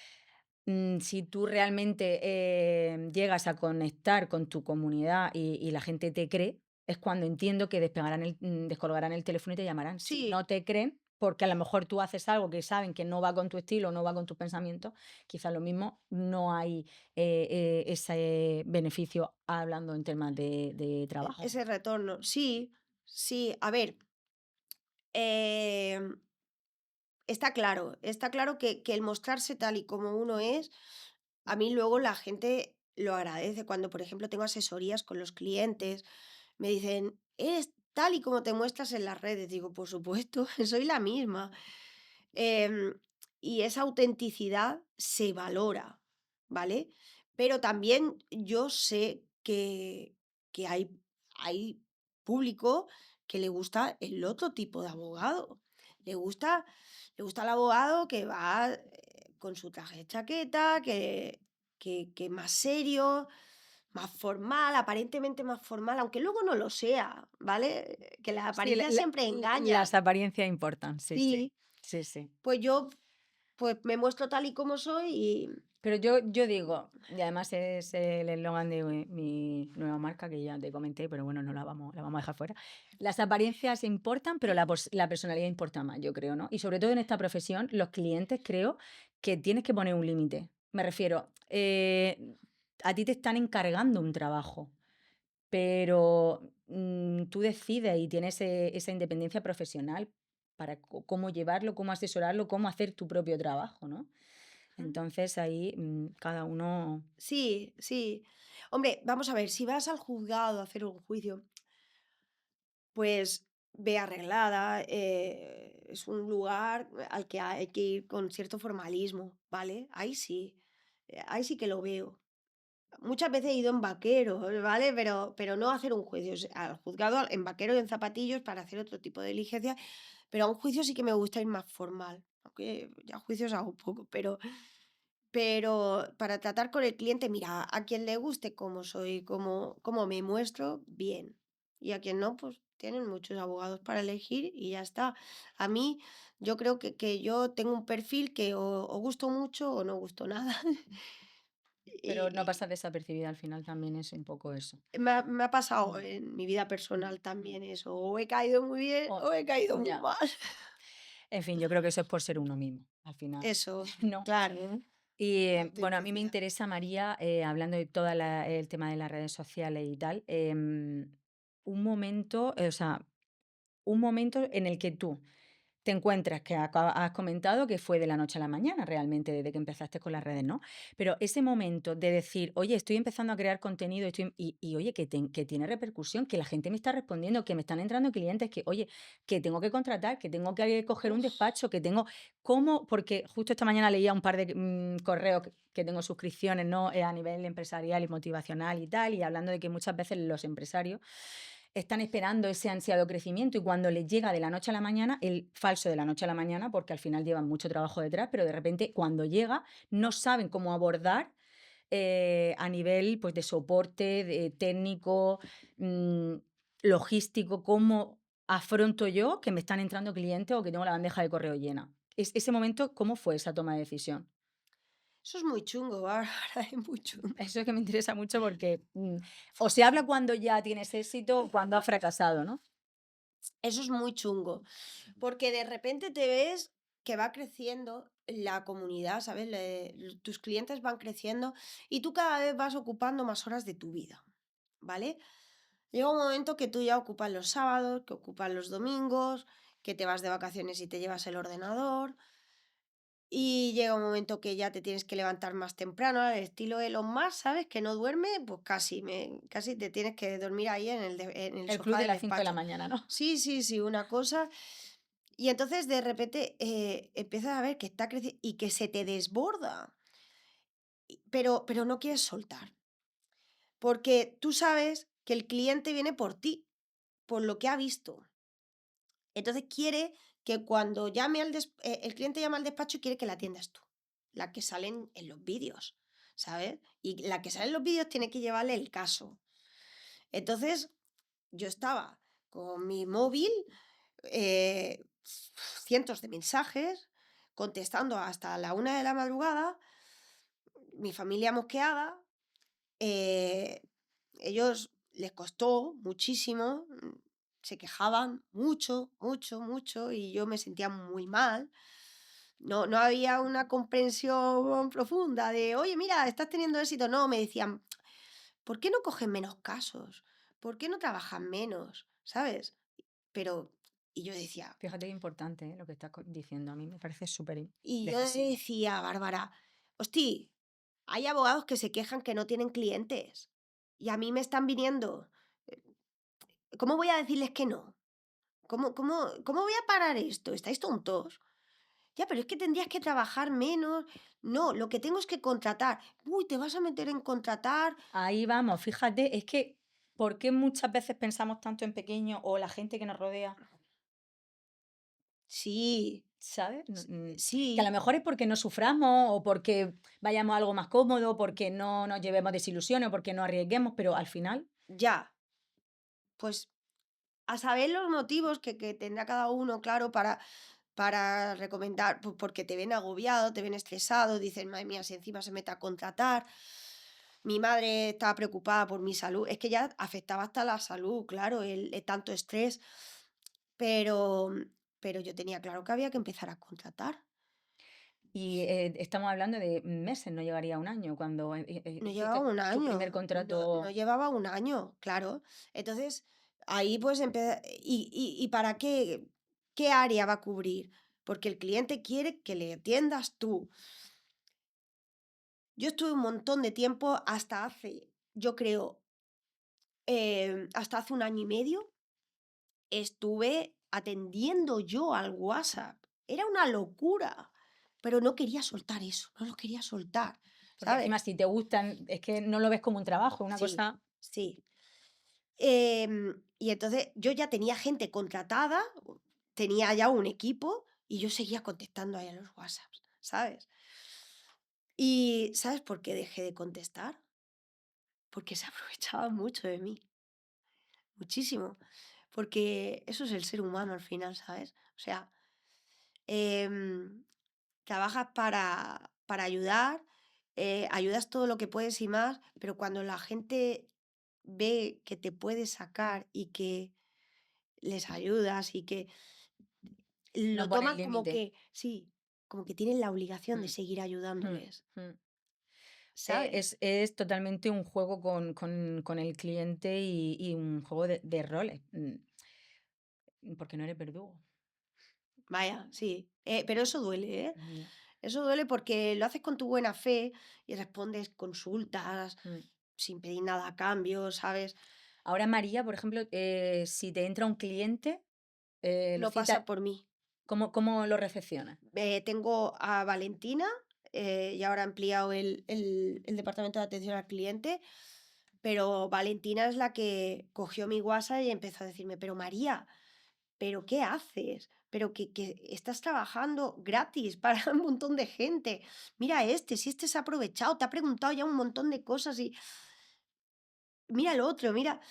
si tú realmente llegas a conectar con tu comunidad y la gente te cree, es cuando entiendo que descolgarán el teléfono y te llamarán. Si
sí.
no te creen, porque a lo mejor tú haces algo que saben que no va con tu estilo, no va con tus pensamientos, quizás lo mismo no hay ese beneficio hablando en temas de trabajo.
Ese retorno. Sí, sí. A ver, em, está claro que el mostrarse tal y como uno es, a mí luego la gente lo agradece. Cuando, por ejemplo, tengo asesorías con los clientes, me dicen, eres tal y como te muestras en las redes. Digo, por supuesto, soy la misma. Em, y esa autenticidad se valora, ¿vale? Pero también yo sé que hay público que le gusta el otro tipo de abogado. Le gusta, le gusta el abogado que va con su traje de chaqueta, que es más serio, más formal, aparentemente más formal, aunque luego no lo sea, ¿vale? Que las
Sí,
apariencias siempre
las
engañan.
apariencias importan, sí, sí,
Sí,
sí, sí.
pues yo pues me muestro tal y como soy y
Pero yo digo, y además es el eslogan de mi nueva marca que ya te comenté, pero bueno, no la vamos a dejar fuera. Las apariencias importan, pero la personalidad importa más, yo creo, ¿no? Y sobre todo en esta profesión, los clientes creo que tienes que poner un límite. Me refiero, a ti te están encargando un trabajo, pero, tú decides y tienes esa independencia profesional para cómo llevarlo, cómo asesorarlo, cómo hacer tu propio trabajo, ¿no?
Mm.
Entonces ahí, cada uno.
Sí, sí. Hombre, vamos a ver, si vas al juzgado a hacer un juicio, pues ve arreglada, es un lugar al que hay que ir con cierto formalismo, ¿vale? Ahí sí que lo veo. Muchas veces he ido en vaquero, ¿vale? Pero no a hacer un juicio, al juzgado en vaquero y en zapatillos para hacer otro tipo de diligencia, pero a un juicio sí que me gusta ir más formal, aunque ya juicios hago poco, pero para tratar con el cliente, mira, a quien le guste cómo soy, cómo me muestro, bien. Y a quien no, pues tienen muchos abogados para elegir y ya está. A mí, yo creo que yo tengo un perfil que o gusto mucho o no gusto nada.
Pero no
Y
pasa desapercibida, al final también es un poco eso.
me ha pasado
Mm,
en mi vida
mm.
personal también eso. O he caído muy bien
O
o he caído muy
ya.
mal.
En fin, yo creo que eso es por ser uno mismo, al final,
Eso,
¿no?
claro,
Y, bueno, a mí me
autenticidad.
interesa, María, hablando de todo el tema de las redes sociales y tal, un momento, o sea, un momento en el que tú te encuentras, que has comentado que fue de la noche a la mañana realmente, desde que empezaste con las redes, ¿no? Pero ese momento de decir, oye, estoy empezando a crear contenido y oye, que tiene repercusión, que la gente me está respondiendo, que me están entrando clientes, que oye, que tengo que contratar, que tengo que coger un
Uf,
despacho, que tengo, ¿cómo? Porque justo esta mañana leía un par de correos que tengo suscripciones, ¿no? A nivel empresarial y motivacional y tal, y hablando de que muchas veces los empresarios están esperando ese ansiado crecimiento y cuando les llega de la noche a la mañana, el falso de la noche a la mañana, porque al final llevan mucho trabajo detrás, pero de repente cuando llega no saben cómo abordar a nivel pues, de soporte, de técnico, mm, logístico, cómo afronto yo que me están entrando clientes o que tengo la bandeja de correo llena. Ese momento, ¿cómo fue esa toma de decisión?
eso es muy chungo, Bárbara, es muy chungo.
Eso es que me interesa mucho porque o se habla cuando ya tienes éxito o cuando has fracasado, ¿no?
Eso es muy chungo, porque de repente te ves que va creciendo la comunidad, ¿sabes? Tus clientes van creciendo y tú cada vez vas ocupando más horas de tu vida, ¿vale? Llega un momento que tú ya ocupas los sábados, que ocupas los domingos, que te vas de vacaciones y te llevas el ordenador. Y llega un momento que ya te tienes que levantar más temprano, al estilo Elon Musk, ¿sabes? Que no duerme, pues casi te tienes que dormir ahí en el
El club
sofá
de
del
las 5 de la
despacho.
mañana, ¿no?
Sí, sí, sí, una cosa. Y entonces de repente empiezas a ver que está creciendo y que se te desborda, pero no quieres soltar, porque tú sabes que el cliente viene por ti, por lo que ha visto. Entonces quiere que cuando el cliente llama al despacho y quiere que la atiendas tú, la que salen en los vídeos, ¿sabes? Y la que sale en los vídeos tiene que llevarle el caso. Entonces, yo estaba con mi móvil, cientos de mensajes, contestando hasta la 1 de la madrugada, mi familia mosqueada, eh, ellos les costó muchísimo, se quejaban mucho, mucho, mucho y yo me sentía muy mal. No había una comprensión profunda de, oye, mira, estás teniendo éxito. No, me decían, ¿por qué no cogen menos casos? ¿Por qué no trabajan menos? ¿Sabes? Pero, y yo decía,
Fíjate qué importante, lo que estás diciendo. A mí me parece súper
y yo
decisivo.
decía, Bárbara, hosti, hay abogados que se quejan que no tienen clientes y a mí me están viniendo. eh, ¿Cómo voy a decirles que no? ¿Cómo voy a parar esto? ¿Estáis tontos? Ya, pero es que tendrías que trabajar menos. No, lo que tengo es que contratar. Uy, te vas a meter en contratar.
Ahí vamos, fíjate, es que, ¿por qué muchas veces pensamos tanto en pequeño o la gente que nos rodea,
Sí,
¿sabes? Que a lo
sí,
mejor es porque no suframos o porque vayamos a algo más cómodo, porque no nos llevemos desilusiones o porque no arriesguemos, pero al final,
ya. Pues a saber los motivos que tendrá cada uno, claro, para recomendar, pues porque te ven agobiado, te ven estresado, dicen, madre mía, si encima se mete a contratar. Mi madre estaba preocupada por mi salud. Es que ya afectaba hasta la salud, claro, el tanto estrés. Pero, pero yo tenía claro que había que empezar a contratar.
Y estamos hablando de meses, no llegaría a un año cuando
No llevaba
hiciste
un
tu primer
año, no
contrato.
llevaba un año, claro. Entonces, ahí pues ¿y para qué área va a cubrir? Porque el cliente quiere que le atiendas tú. Yo estuve un montón de tiempo, hasta hace, yo creo, hasta hace un año y medio, estuve atendiendo yo al WhatsApp. Era una locura, pero no quería soltar eso, no lo quería soltar,
Porque
¿sabes?
encima si te gustan, es que no lo ves como un trabajo, una
Sí,
cosa.
sí. Y entonces yo ya tenía gente contratada, tenía ya un equipo y yo seguía contestando ahí a los WhatsApps, ¿sabes? ¿Y sabes por qué dejé de contestar? Porque se aprovechaban mucho de mí, muchísimo. Porque eso es el ser humano al final, ¿sabes? O sea, em, trabajas para ayudar, ayudas todo lo que puedes y más, pero cuando la gente ve que te puedes sacar y que les ayudas y que
No
lo
pones
toman como
límite.
que sí, como que tienen la obligación de
Mm,
seguir
mm,
ayudándoles,
mm.
¿sabes?
Es totalmente un juego con el cliente y un juego de roles, porque no eres verdugo.
Vaya, sí. Pero eso duele, ¿eh?
Ya.
Eso duele porque lo haces con tu buena fe y respondes consultas
Mm.
sin pedir nada a cambio, ¿sabes?
Ahora María, por ejemplo, si te entra un cliente, lo
No pasa
cita,
por mí.
¿cómo lo recepcionas?
Tengo a Valentina, y ahora ha ampliado el departamento de atención al cliente, pero Valentina es la que cogió mi WhatsApp y empezó a decirme, pero María, ¿pero qué haces? Pero que estás trabajando gratis para un montón de gente. Mira este, si este se ha aprovechado, te ha preguntado ya un montón de cosas y mira el otro, mira.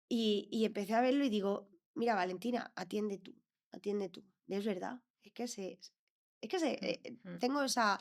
Y empecé a verlo y digo, mira, Valentina, atiende tú, atiende tú. Es verdad,
Mm, mm,
tengo esa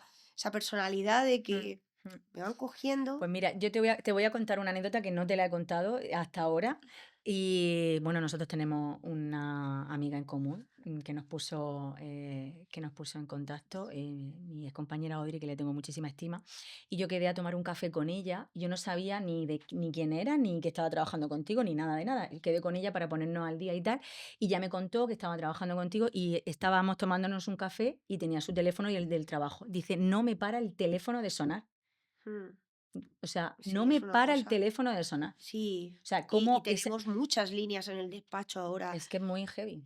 personalidad de
mm,
que
mm.
me van cogiendo.
Pues mira, yo te voy a contar una anécdota que no te la he contado hasta ahora. Y bueno, nosotros tenemos una amiga en común que nos puso en contacto, mi excompañera Audrey, que le tengo muchísima estima. Y yo quedé a tomar un café con ella. Y yo no sabía ni quién era, ni que estaba trabajando contigo, ni nada de nada. Y quedé con ella para ponernos al día y tal. Y ya me contó que estaba trabajando contigo y estábamos tomándonos un café y tenía su teléfono y el del trabajo. Dice, no me para el teléfono de sonar.
Mm,
O sea, no
sí,
me
es una
para el
cosa.
teléfono de sonar.
Sí,
O sea,
y
como es
tenemos muchas líneas en el despacho ahora.
es que es muy heavy.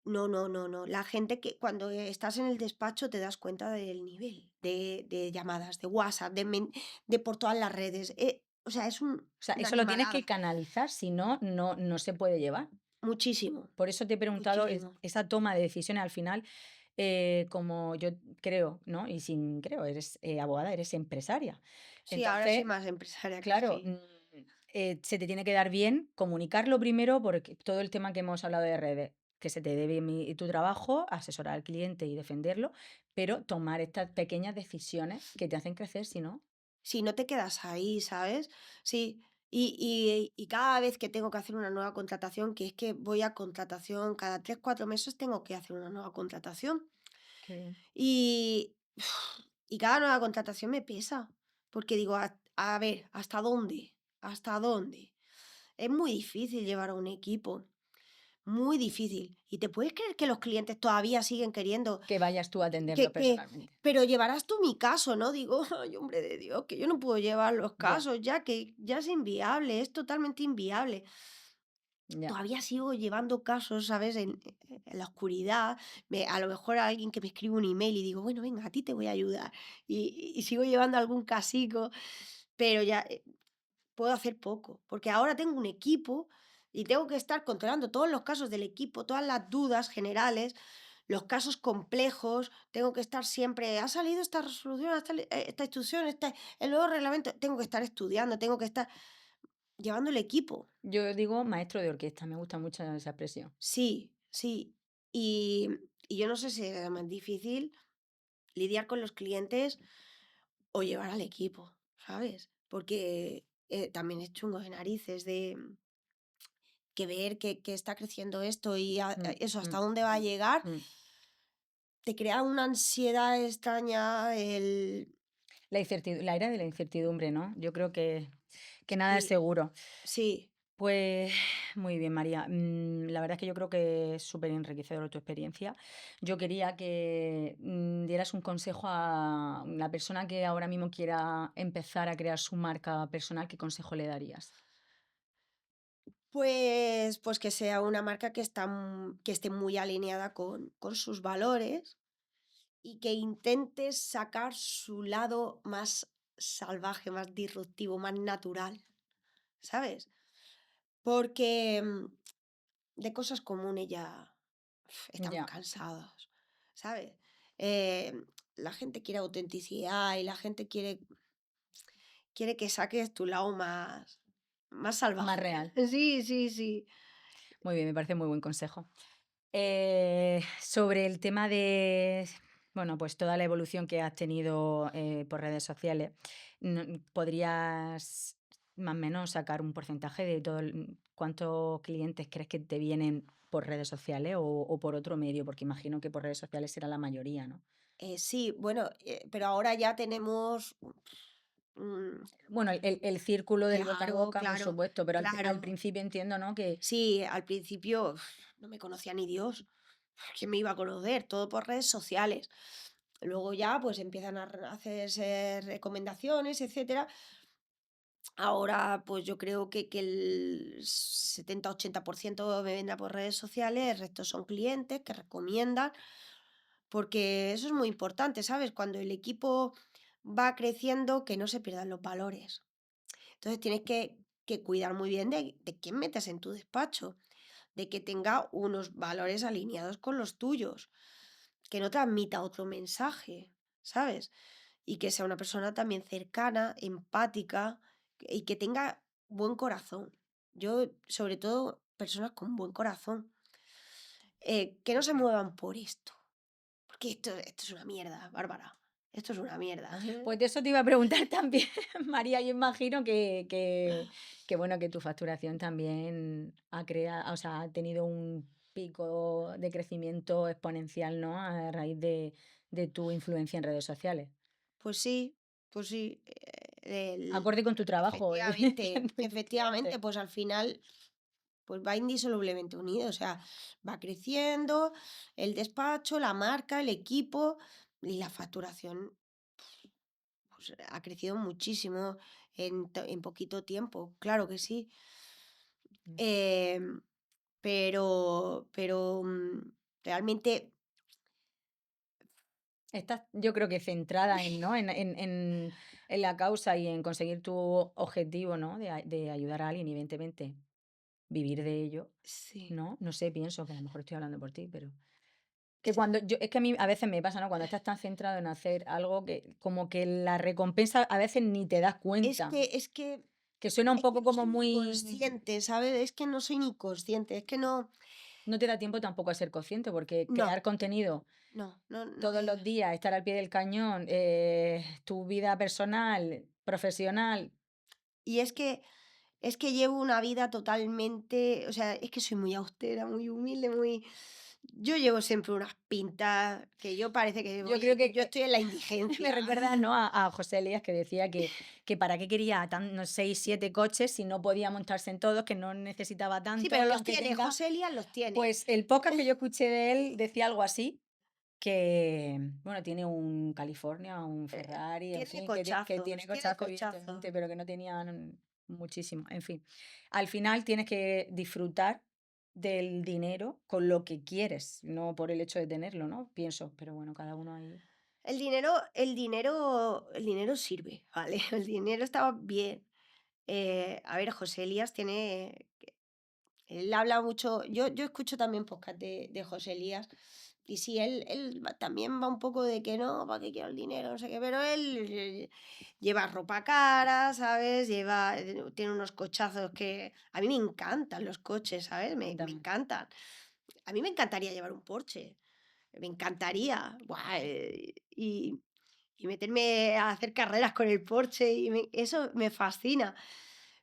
No, no, no, no. La gente que cuando estás en el despacho te das cuenta del nivel de llamadas, de WhatsApp, de por todas las redes. O sea, es
O sea,
una
eso lo tienes que
animalada.
canalizar, si no, no se puede llevar.
Muchísimo,
Por eso te he preguntado
muchísimo.
esa toma de decisiones al final, como yo creo, ¿no? Y sin creo, eres abogada, eres empresaria.
Sí, ahora soy
Entonces,
más empresaria que
claro,
sí.
se te tiene que dar bien comunicarlo primero, porque todo el tema que hemos hablado de redes, que se te dé bien tu trabajo, asesorar al cliente y defenderlo, pero tomar estas pequeñas decisiones que te hacen crecer, si no.
Si no te quedas ahí, ¿sabes? Sí. Y cada vez que tengo que hacer una nueva contratación, que es que voy a contratación, cada 3 4 meses tengo que hacer una nueva contratación.
Qué bien.
Y, y cada nueva contratación me pesa, porque digo, a ver, ¿hasta dónde? ¿Hasta dónde? Es muy difícil llevar a un equipo, muy difícil. ¿Y te puedes creer que los clientes todavía siguen queriendo
Que vayas tú a atenderlo
que
personalmente.
pero llevarás tú mi caso, ¿no? Digo, ay, hombre de Dios, que yo no puedo llevar los
Ya,
casos ya, que ya es inviable, es totalmente inviable.
ya.
Todavía sigo llevando casos, ¿sabes? En la oscuridad, a lo mejor alguien que me escribe un email y digo, bueno, venga, a ti te voy a ayudar. Y sigo llevando algún casico, pero ya puedo hacer poco, porque ahora tengo un equipo y tengo que estar controlando todos los casos del equipo, todas las dudas generales, los casos complejos, tengo que estar siempre, ha salido esta resolución, esta instrucción, el nuevo reglamento, tengo que estar estudiando, tengo que estar llevando el equipo.
Yo digo maestro de orquesta, me gusta mucho esa expresión.
Sí, sí. Y, y yo no sé si es más difícil lidiar con los clientes o llevar al equipo, ¿sabes? Porque también es chungo de narices de que ver que está creciendo esto y
Mm,
eso hasta
mm,
dónde va a llegar.
mm.
te crea una ansiedad extraña el...
La era de la incertidumbre, ¿no? Yo creo que nada es
Sí,
seguro.
sí.
Pues muy bien, María. La verdad es que yo creo que es súper enriquecedora tu experiencia. Yo quería que dieras un consejo a la persona que ahora mismo quiera empezar a crear su marca personal. ¿Qué consejo le darías?
Pues que sea una marca que esté muy alineada con sus valores y que intente sacar su lado más salvaje, más disruptivo, más natural, ¿sabes? Porque de cosas comunes ya estamos
Ya,
cansados, ¿sabes? Eh, la gente quiere autenticidad y la gente quiere que saques tu lado más
más
salvaje.
real.
Sí, sí, sí.
Muy bien, me parece muy buen consejo. Sobre el tema de, bueno, pues toda la evolución que has tenido por redes sociales, ¿podrías más o menos sacar un porcentaje de cuántos clientes crees que te vienen por redes sociales o por otro medio? Porque imagino que por redes sociales será la mayoría, ¿no?
Sí, bueno, pero ahora ya tenemos... mm,
Bueno, el círculo del boca a
claro,
boca, por
claro,
supuesto, pero al
claro.
principio entiendo, ¿no? Que
Sí, al principio no me conocía ni Dios. ¿Quién me iba a conocer? Todo por redes sociales. Luego ya pues empiezan a hacerse recomendaciones, etcétera. Ahora pues yo creo que el 70-80% me venda por redes sociales, el resto son clientes que recomiendan, porque eso es muy importante, ¿sabes? Cuando el equipo va creciendo, que no se pierdan los valores. Entonces tienes que cuidar muy bien de quién metes en tu despacho, de que tenga unos valores alineados con los tuyos, que no transmita otro mensaje, ¿sabes? Y que sea una persona también cercana, empática y que tenga buen corazón. Yo, sobre todo, personas con buen corazón, que no se muevan por esto, porque esto es una mierda, Bárbara. Esto es una mierda.
pues de eso te iba a preguntar también, María. Yo imagino que, bueno, que tu facturación también o sea, ha tenido un pico de crecimiento exponencial, ¿no? A raíz de tu influencia en redes sociales.
Pues sí.
Acorde con tu trabajo,
Efectivamente,
entiendo, y tus
efectivamente,
clientes.
pues al final pues va indisolublemente unido, o sea, va creciendo el despacho, la marca, el equipo y la facturación pues, ha crecido muchísimo en poquito tiempo, claro que sí.
Mm.
Em, pero realmente
Estás, yo creo que centrada en, ¿no? En la causa y en conseguir tu objetivo, ¿no? De ayudar a alguien, evidentemente, vivir de ello.
sí.
¿No? No sé, pienso que a lo mejor estoy hablando por ti, pero que cuando yo es que a mí a veces me pasa, ¿no? Cuando estás tan centrado en hacer algo que como que la recompensa a veces ni te das
Es
cuenta,
que, es que,
que suena un
es que
poco
no
como
soy ni
muy
consciente, ¿sabes? Es que no soy ni consciente, es que no,
no te da tiempo tampoco a ser consciente, porque
no,
crear contenido
no
todos los días, estar al pie del cañón, tu vida personal, profesional,
Y es que llevo una vida totalmente, o sea, es que soy muy austera, muy humilde, muy... Yo llevo siempre unas pintas que yo parece que
yo creo
voy, yo estoy en la
me
indigencia.
recuerda, ¿no? A José Elías que decía que para qué quería no, 6, 7 coches si no podía montarse en todos, que no necesitaba
Sí,
tanto,
pero
que
los
aunque
tiene,
tenga.
José Elías los tiene.
Pues el podcast que yo escuché de él decía algo así, que, bueno, tiene un California, un Ferrari, en
Tiene
fin, que tiene
cochazos, tiene
cochazo,
cochazos.
evidentemente, pero que no tenían muchísimo. En fin, al final tienes que disfrutar del dinero con lo que quieres, no por el hecho de tenerlo, ¿no? Pienso, pero bueno, cada uno ahí.
El dinero sirve, ¿vale? El dinero estaba bien. A ver, José Elías tiene... Él habla mucho, yo escucho también podcast de José Elías, y sí, él también va un poco de que no, ¿para qué quiero el dinero? No sé qué, pero él lleva ropa cara, ¿sabes? Tiene unos cochazos que... A mí me encantan los coches, ¿sabes?
A mí
Me
también.
encantan. A mí me encantaría llevar un Porsche, me encantaría. Buah, y meterme a hacer carreras con el Porsche, eso me fascina.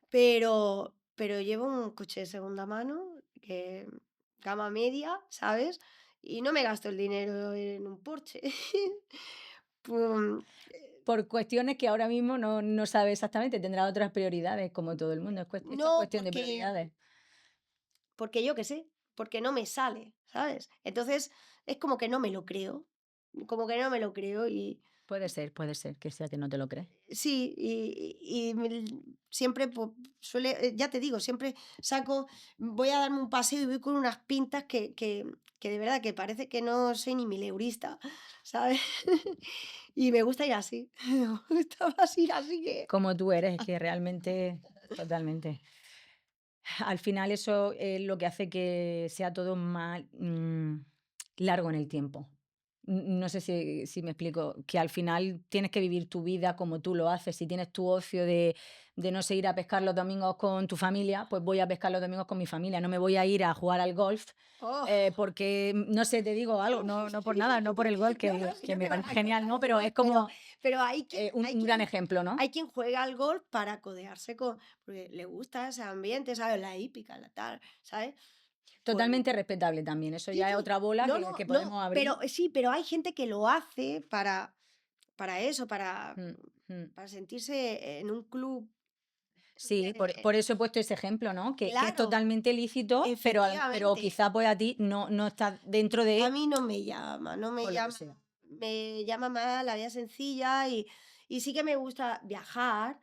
Pero llevo un coche de segunda mano, que gama media, ¿sabes? y no me gasto el dinero en un Porsche. Pum,
Por cuestiones que ahora mismo no sabe exactamente, tendrá otras prioridades como todo el mundo, esto es
no,
cuestión de prioridades.
porque yo qué sé, porque no me sale, ¿sabes? Entonces, es como que no me lo creo, como que no me lo creo y
Puede ser que sea que no te lo crees.
sí, siempre ya te digo, siempre saco, voy a darme un paseo y voy con unas pintas que de verdad que parece que no soy ni mileurista, ¿sabes? Y me gusta ir así, me gusta más ir así que...
Como tú eres, que realmente totalmente. Al final eso es lo que hace que sea todo más, largo en el tiempo. No sé si me explico, que al final tienes que vivir tu vida como tú lo haces. Si tienes tu ocio de no sé, ir a pescar los domingos con tu familia, pues voy a pescar los domingos con mi familia. No me voy a ir a jugar al golf,
Oh,
porque, no sé, te digo algo, no por nada, no por el golf,
no, no, si
que
no
me
te vas
parece
a
genial,
acordar
¿no?
del
Pero
golf,
es como,
pero hay quien,
un gran ejemplo, ¿no?
hay quien juega al golf para codearse con, porque le gusta ese ambiente, ¿sabes? La hípica, la tal, ¿sabes? Pues
Totalmente respetable también. Eso
sí,
ya es
sí.
otra bola
No,
que
no, no,
podemos abrir.
pero sí, pero hay gente que lo hace para eso,
Mm, mm.
para sentirse en un club.
Sí,
eh,
por eso he puesto ese ejemplo, ¿no? Que es
claro,
totalmente lícito, pero
efectivamente.
quizá, pues, a ti no está dentro
A
de
mí no me llama, no me
por lo que
llama,
sea.
me llama más la vida sencilla y sí que me gusta viajar,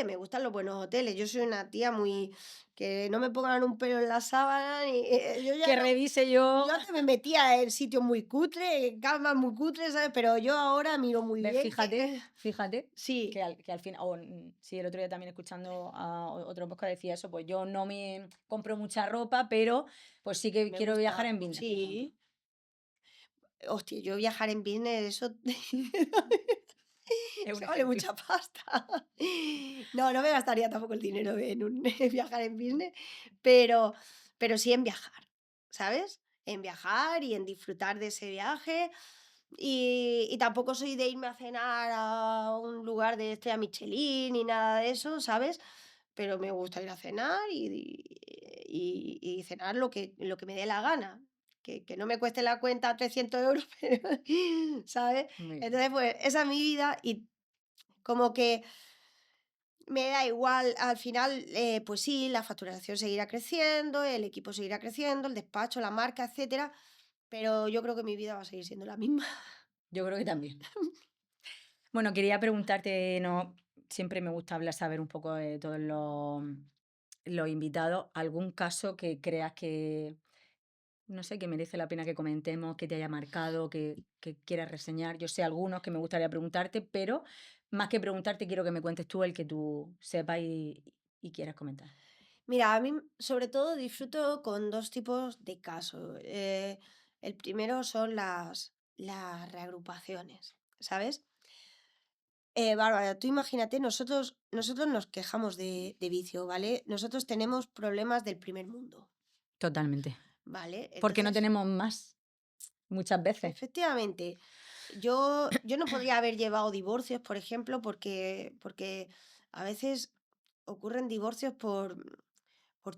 me gustan los buenos hoteles. Yo soy una tía muy que no me pongan un pelo en la sábana ni yo ya
Que
no.
revise yo
Yo antes me metía en sitios muy cutres, en camas muy cutres, ¿sabes? Pero yo ahora miro muy
¿ves?
bien que
Fíjate
sí,
que al fin sí, el otro día también escuchando a otro podcast decía eso, pues yo no me compro mucha ropa, pero pues sí que
me
quiero viajar
gusta.
en business, por ejemplo.
Sí. Hostia, yo viajar en business, eso
Es un
eso vale
ejemplo.
mucha pasta. No, no me gastaría tampoco el dinero en un en viajar en business, pero sí en viajar, ¿sabes? En viajar y en disfrutar de ese viaje, y tampoco soy de irme a cenar a un lugar de estrella Michelin ni nada de eso, ¿sabes? Pero me gusta ir a cenar y cenar lo que me dé la gana. Que no me cueste la cuenta 300 €, pero, ¿sabes?
Muy bien.
Entonces, pues, esa es mi vida y como que me da igual, al final, pues sí, la facturación seguirá creciendo, el equipo seguirá creciendo, el despacho, la marca, etcétera, pero yo creo que mi vida va a seguir siendo la misma.
Yo creo que también. Bueno, quería preguntarte, no, siempre me gusta hablar, saber un poco de todos los invitados, algún caso que creas que, no sé, que merece la pena que comentemos, que te haya marcado, que quieras reseñar. Yo sé algunos que me gustaría preguntarte, pero más que preguntarte, quiero que me cuentes tú el que tú sepas y quieras comentar.
Mira, a mí, sobre todo, disfruto con 2 tipos de casos. El primero son las reagrupaciones, ¿sabes? Bárbara, tú imagínate, nosotros nos quejamos de vicio, ¿vale? Nosotros tenemos problemas del primer mundo,
Totalmente.
¿vale?
Porque no
Entonces,
tenemos más, muchas veces.
efectivamente, yo no podría haber llevado divorcios, por ejemplo, porque a veces ocurren divorcios por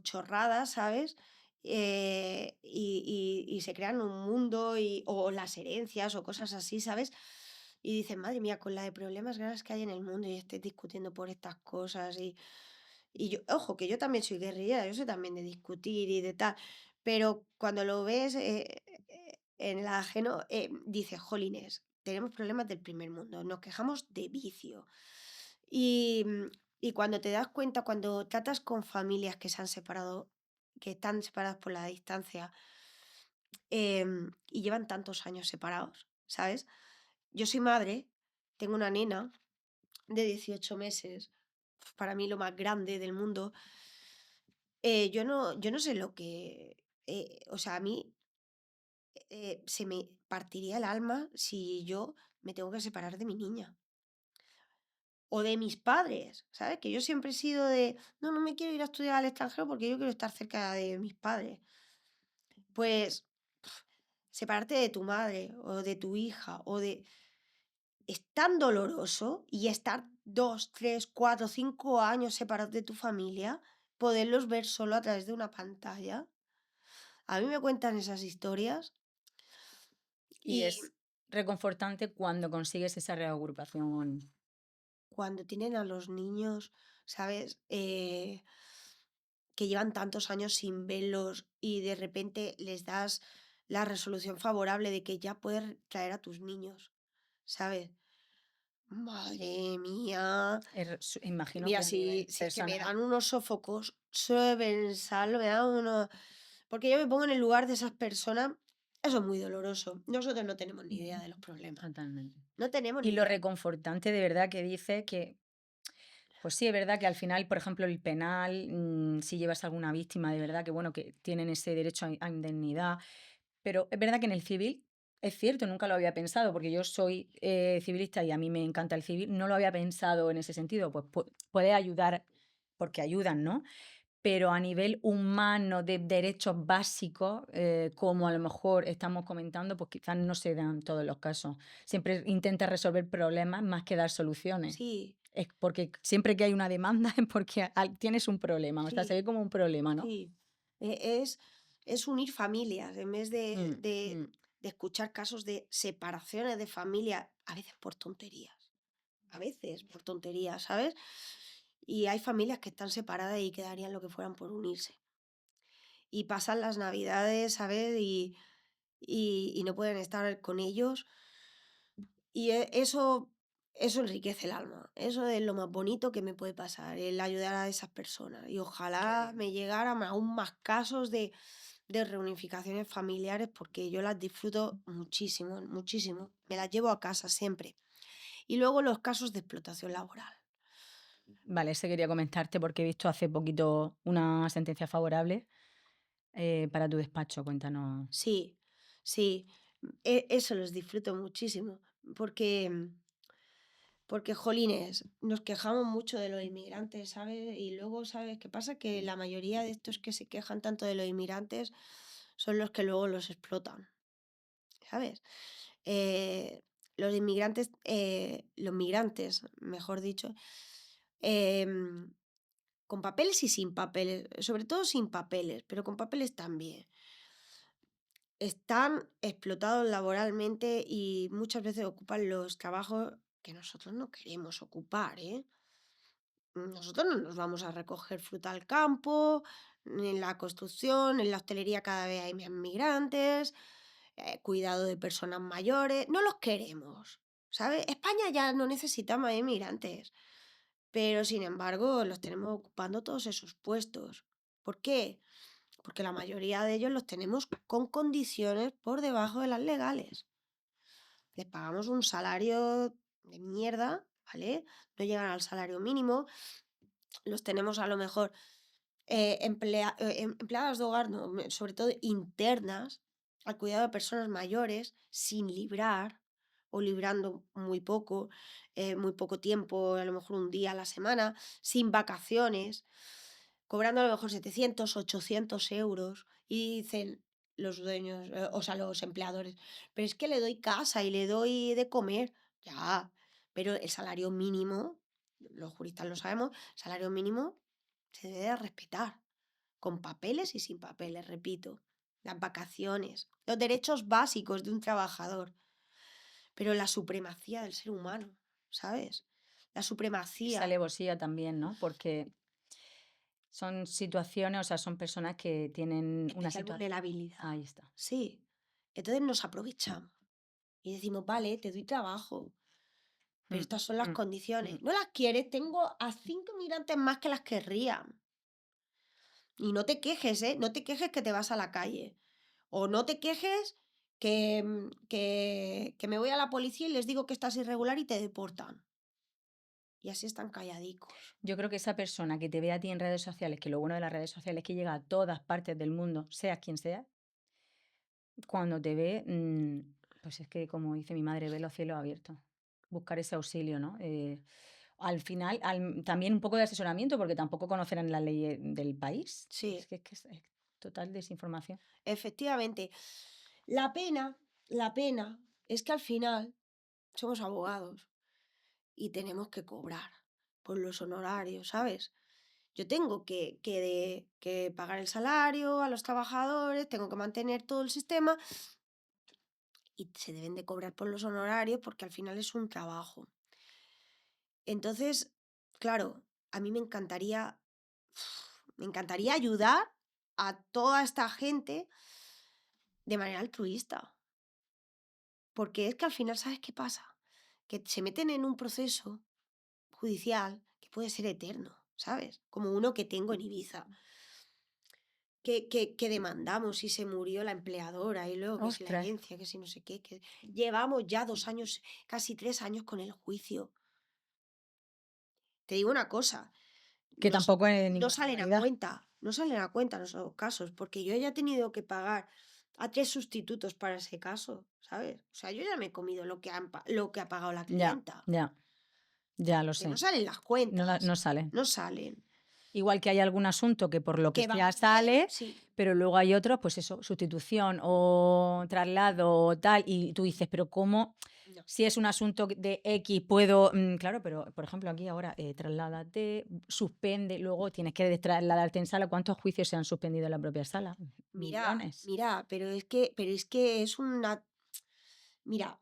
chorradas, ¿sabes? Y se crean un mundo o las herencias o cosas así, ¿sabes? Y dicen, madre mía, con la de problemas graves que hay en el mundo y estés discutiendo por estas cosas. Y yo, ojo, que yo también soy guerrillera, yo soy también de discutir y de tal, pero cuando lo ves en el ajeno, dices, jolines, tenemos problemas del primer mundo, nos quejamos de vicio. Y, y cuando te das cuenta, cuando tratas con familias que se han separado, que están separadas por la distancia, y llevan tantos años separados, ¿sabes? Yo soy madre, tengo una nena de 18 meses, para mí lo más grande del mundo. Yo no sé lo que, o sea, a mí se me partiría el alma si yo me tengo que separar de mi niña. O de mis padres, ¿sabes? Que yo siempre he sido de, no, no me quiero ir a estudiar al extranjero porque yo quiero estar cerca de mis padres. Pues separarte de tu madre o de tu hija o de... Es tan doloroso y estar 2, 3, 4, 5 años separados de tu familia, poderlos ver solo a través de una pantalla. A mí me cuentan esas historias
Y
Y
es reconfortante cuando consigues esa reagrupación.
cuando tienen a los niños, ¿sabes? Que llevan tantos años sin verlos y de repente les das la resolución favorable de que ya puedes traer a tus niños, ¿sabes? Madre mía.
Imagino
Mira,
que a nivel
si es que me
personal.
dan unos sofocos, solo de pensarlo, me da uno. Porque yo me pongo en el lugar de esas personas, eso es muy doloroso. Nosotros no tenemos ni idea de los problemas.
Totalmente.
No tenemos
Y
ni
lo
idea.
reconfortante de verdad que dice que, pues sí, es verdad que al final, por ejemplo, el penal, si llevas alguna víctima, de verdad que bueno, que tienen ese derecho a indemnidad, pero es verdad que en el civil, es cierto, nunca lo había pensado, porque yo soy civilista y a mí me encanta el civil, no lo había pensado en ese sentido, pues puede ayudar, porque ayudan, ¿no? Pero a nivel humano, de derechos básicos, como a lo mejor estamos comentando, pues quizás no se dan todos los casos. Siempre intenta resolver problemas más que dar soluciones.
Sí,
Es porque siempre que hay una demanda es porque tienes un problema, o sea, se
sí,
ve como un problema, ¿no?
sí. Es, es unir familias en vez
Mm, mm.
de escuchar casos de separaciones de familia, a veces por tonterías. A veces por tonterías, ¿sabes? Y hay familias que están separadas y quedarían lo que fueran por unirse. Y pasan las navidades, ¿sabes? Y no pueden estar con ellos. Y eso enriquece el alma. Eso es lo más bonito que me puede pasar, el ayudar a esas personas. Y
Qué
ojalá
bueno.
me llegaran aún más casos de reunificaciones familiares porque yo las disfruto muchísimo, muchísimo. Me las llevo a casa siempre. Y luego los casos de explotación laboral.
Vale, eso quería comentarte porque he visto hace poquito una sentencia favorable para tu despacho. Cuéntanos.
Sí, sí, eso los disfruto muchísimo, porque, porque, jolines, nos quejamos mucho de los inmigrantes, ¿sabes? Y luego, ¿sabes qué pasa? Que la mayoría de estos que se quejan tanto de los inmigrantes son los que luego los explotan, ¿sabes? Eh, los migrantes, mejor dicho, em, con papeles y sin papeles, sobre todo sin papeles, pero con papeles también. Están explotados laboralmente y muchas veces ocupan los trabajos que nosotros no queremos ocupar, ¿eh? Nosotros no nos vamos a recoger fruta al campo, ni en la construcción, en la hostelería cada vez hay más migrantes, cuidado de personas mayores, no los queremos, ¿sabes? España ya no necesita más inmigrantes, pero sin embargo los tenemos ocupando todos esos puestos. ¿Por qué? Porque la mayoría de ellos los tenemos con condiciones por debajo de las legales. Les pagamos un salario de mierda, ¿vale? No llegan al salario mínimo. Los tenemos a lo mejor empleadas de hogar, no, sobre todo internas, al cuidado de personas mayores, sin librar o librando muy poco tiempo, a lo mejor un día a la semana, sin vacaciones, cobrando a lo mejor 700 800 euros y dicen los dueños, o sea, los empleadores, pero es que le doy casa y le doy de comer, ya, pero el salario mínimo, los juristas lo sabemos, salario mínimo se debe de respetar, con papeles y sin papeles, repito. Las vacaciones, los derechos básicos de un trabajador, pero la supremacía del ser humano, ¿sabes? La
Esa
supremacía,
alevosía también, ¿no? Porque son situaciones, o sea, son personas que tienen una
especial
situación.
vulnerabilidad.
Ahí está.
Sí. Entonces nos aprovechamos y decimos, vale, te doy trabajo, pero
Mm,
estas son las
mm, mm.
condiciones. ¿No las quieres? Tengo a 5 migrantes más que las querrían. Y no te quejes, ¿eh? No te quejes que te vas a la calle. O no te quejes que me voy a la policía y les digo que estás irregular y te deportan. Y así están calladicos.
Yo creo que esa persona que te ve a ti en redes sociales, que lo bueno de las redes sociales es que llega a todas partes del mundo, seas quien sea, cuando te ve, pues es que, como dice mi madre, ve los cielos abiertos. Buscar ese auxilio, ¿no? Al final, también un poco de asesoramiento, porque tampoco conocerán las leyes del país.
Sí,
Es que es total desinformación.
efectivamente. La pena es que al final somos abogados y tenemos que cobrar por los honorarios, ¿sabes? Yo tengo que pagar el salario a los trabajadores, tengo que mantener todo el sistema y se deben de cobrar por los honorarios porque al final es un trabajo. Entonces, claro, a mí me encantaría ayudar a toda esta gente de manera altruista, porque es que al final, ¿sabes qué pasa? Que se meten en un proceso judicial que puede ser eterno, ¿sabes? Como uno que tengo en Ibiza, que demandamos y se murió la empleadora y luego que si la
Ostras,
herencia, que si no sé qué, que llevamos ya 2 años, casi 3 años con el juicio. Te digo una cosa,
que
no,
tampoco es
no
ninguna
salen a
barbaridad.
cuenta, no salen a cuenta en esos casos, porque yo ya he tenido que pagar a 3 sustitutos para ese caso, ¿sabes? O sea, yo ya me he comido lo que ha pagado la
Ya,
clienta,
ya, ya lo
que no
sé.
salen las
No
cuentas,
salen.
no salen.
Igual que hay algún asunto que por lo que
Que
sea
van bien,
sale,
sí.
pero luego hay otros, pues eso, sustitución o traslado o tal, y tú dices, pero ¿cómo?
No.
Si es un asunto de X, puedo. Claro, pero por ejemplo, aquí ahora, trasládate, suspende, luego tienes que trasladarte en sala. ¿Cuántos juicios se han suspendido en la propia sala?
Mira,
Millones.
mira, pero es que es una. Mira,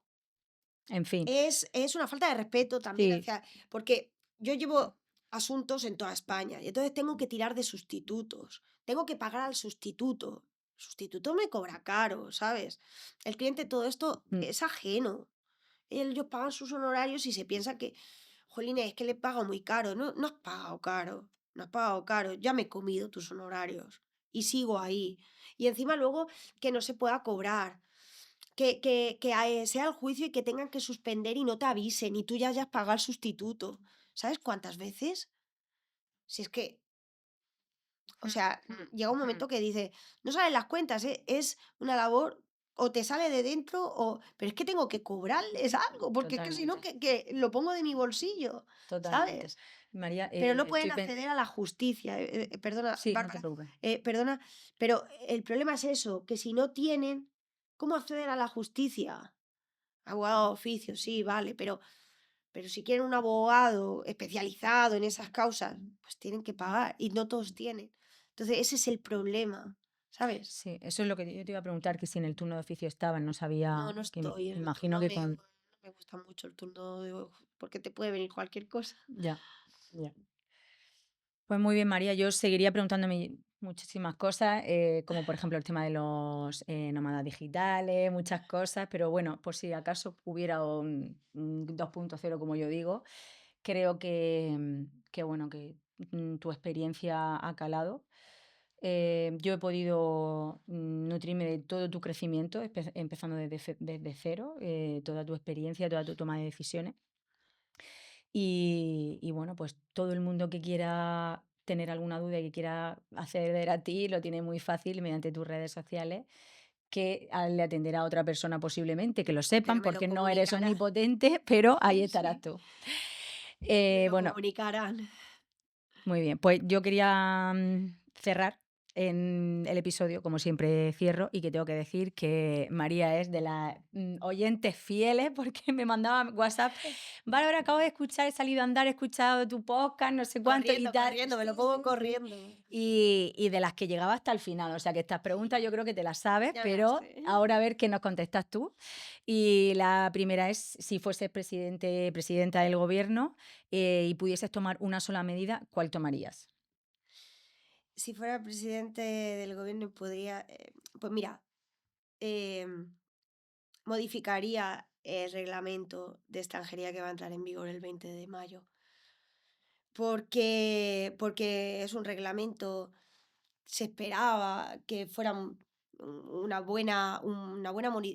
En fin,
es una falta de respeto también
sí,
hacia. Porque yo llevo asuntos en toda España y entonces tengo que tirar de sustitutos. Tengo que pagar al sustituto. El sustituto me cobra caro, ¿sabes? El cliente todo esto
mm,
es ajeno. Ellos pagan sus honorarios y se piensa que, jolines, es que le pago muy caro. No, no has pagado caro, no has pagado caro. Ya me he comido tus honorarios y sigo ahí. Y encima luego que no se pueda cobrar, que sea el juicio y que tengan que suspender y no te avisen y tú ya hayas pagado el sustituto. ¿Sabes cuántas veces? Si es que, o sea, llega un momento que dice, no salen las cuentas, es una labor o te sale de dentro o, pero es que tengo que cobrarles algo, porque es que si no,
totalmente,
que lo pongo de mi bolsillo,
totalmente.
¿sabes?
María,
Pero no pueden acceder a la justicia. Perdona,
Sí, no te
Bárbara,
preocupes.
perdona, pero el problema es eso, que si no tienen, ¿cómo acceder a la justicia? Abogado de oficio, sí, vale, pero si quieren un abogado especializado en esas causas, pues tienen que pagar y no todos tienen. Entonces, ese es el problema, ¿sabes?
Sí, eso es lo que yo te iba a preguntar, que si en el turno de oficio estaban, no
No,
sabía,
no
que
estoy en el
imagino
turno,
que
no
con.
me gusta mucho el turno porque te puede venir cualquier cosa.
Ya, ya. Pues muy bien, María, yo seguiría preguntándome muchísimas cosas, como por ejemplo el tema de los nómadas digitales, muchas cosas, pero bueno, por si acaso hubiera un 2.0, como yo digo, creo que bueno, que tu experiencia ha calado. Yo he podido nutrirme de todo tu crecimiento, empezando desde cero, toda tu experiencia, toda tu toma de decisiones. Y bueno, pues todo el mundo que quiera tener alguna duda y que quiera acceder a ti, lo tiene muy fácil mediante tus redes sociales, que le atenderá a otra persona posiblemente, que lo
Pero
sepan,
me lo
porque no eres
comunicará.
omnipotente, pero ahí estarás
Sí,
tú.
me lo
Bueno,
comunicarán.
muy bien, pues yo quería cerrar en el episodio, como siempre cierro, y que tengo que decir que María es de las oyentes fieles porque me mandaba WhatsApp. Bárbara, acabo de escuchar, he salido a andar, he escuchado tu podcast, no sé cuánto y
Corriendo,
tal.
corriendo, me lo
Sí,
pongo
sí, sí.
corriendo.
Y de las que llegaba hasta el final. O sea que estas preguntas
Sí,
yo creo que te las sabes,
ya me la
pero
sé.
ahora a ver qué nos contestas tú. Y la primera es, si fueses presidenta del gobierno y pudieses tomar una sola medida, ¿cuál tomarías?
Si fuera presidente del gobierno podría, pues mira, em, modificaría el reglamento de extranjería que va a entrar en vigor el 20 de mayo. Porque es un reglamento, se esperaba que fuera una buena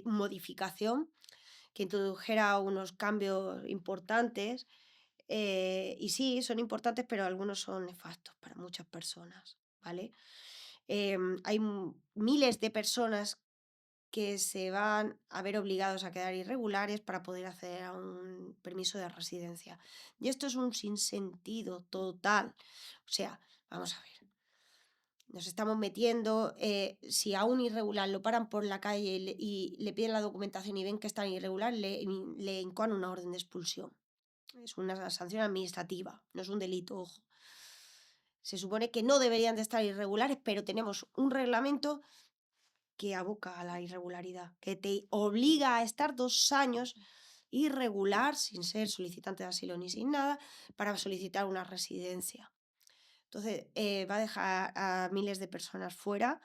modificación, que introdujera unos cambios importantes. Y sí, son importantes, pero algunos son nefastos para muchas personas, ¿vale? Hay miles de personas que se van a ver obligados a quedar irregulares para poder acceder a un permiso de residencia. Y esto es un sinsentido total. O sea, vamos a ver, nos estamos metiendo, si a un irregular lo paran por la calle y le piden la documentación y ven que está irregular, le incoan una orden de expulsión. Es una sanción administrativa, no es un delito, ojo. Se supone que no deberían de estar irregulares, pero tenemos un reglamento que aboca a la irregularidad, que te obliga a estar 2 años irregular, sin ser solicitante de asilo ni sin nada, para solicitar una residencia. Entonces, va a dejar a miles de personas fuera,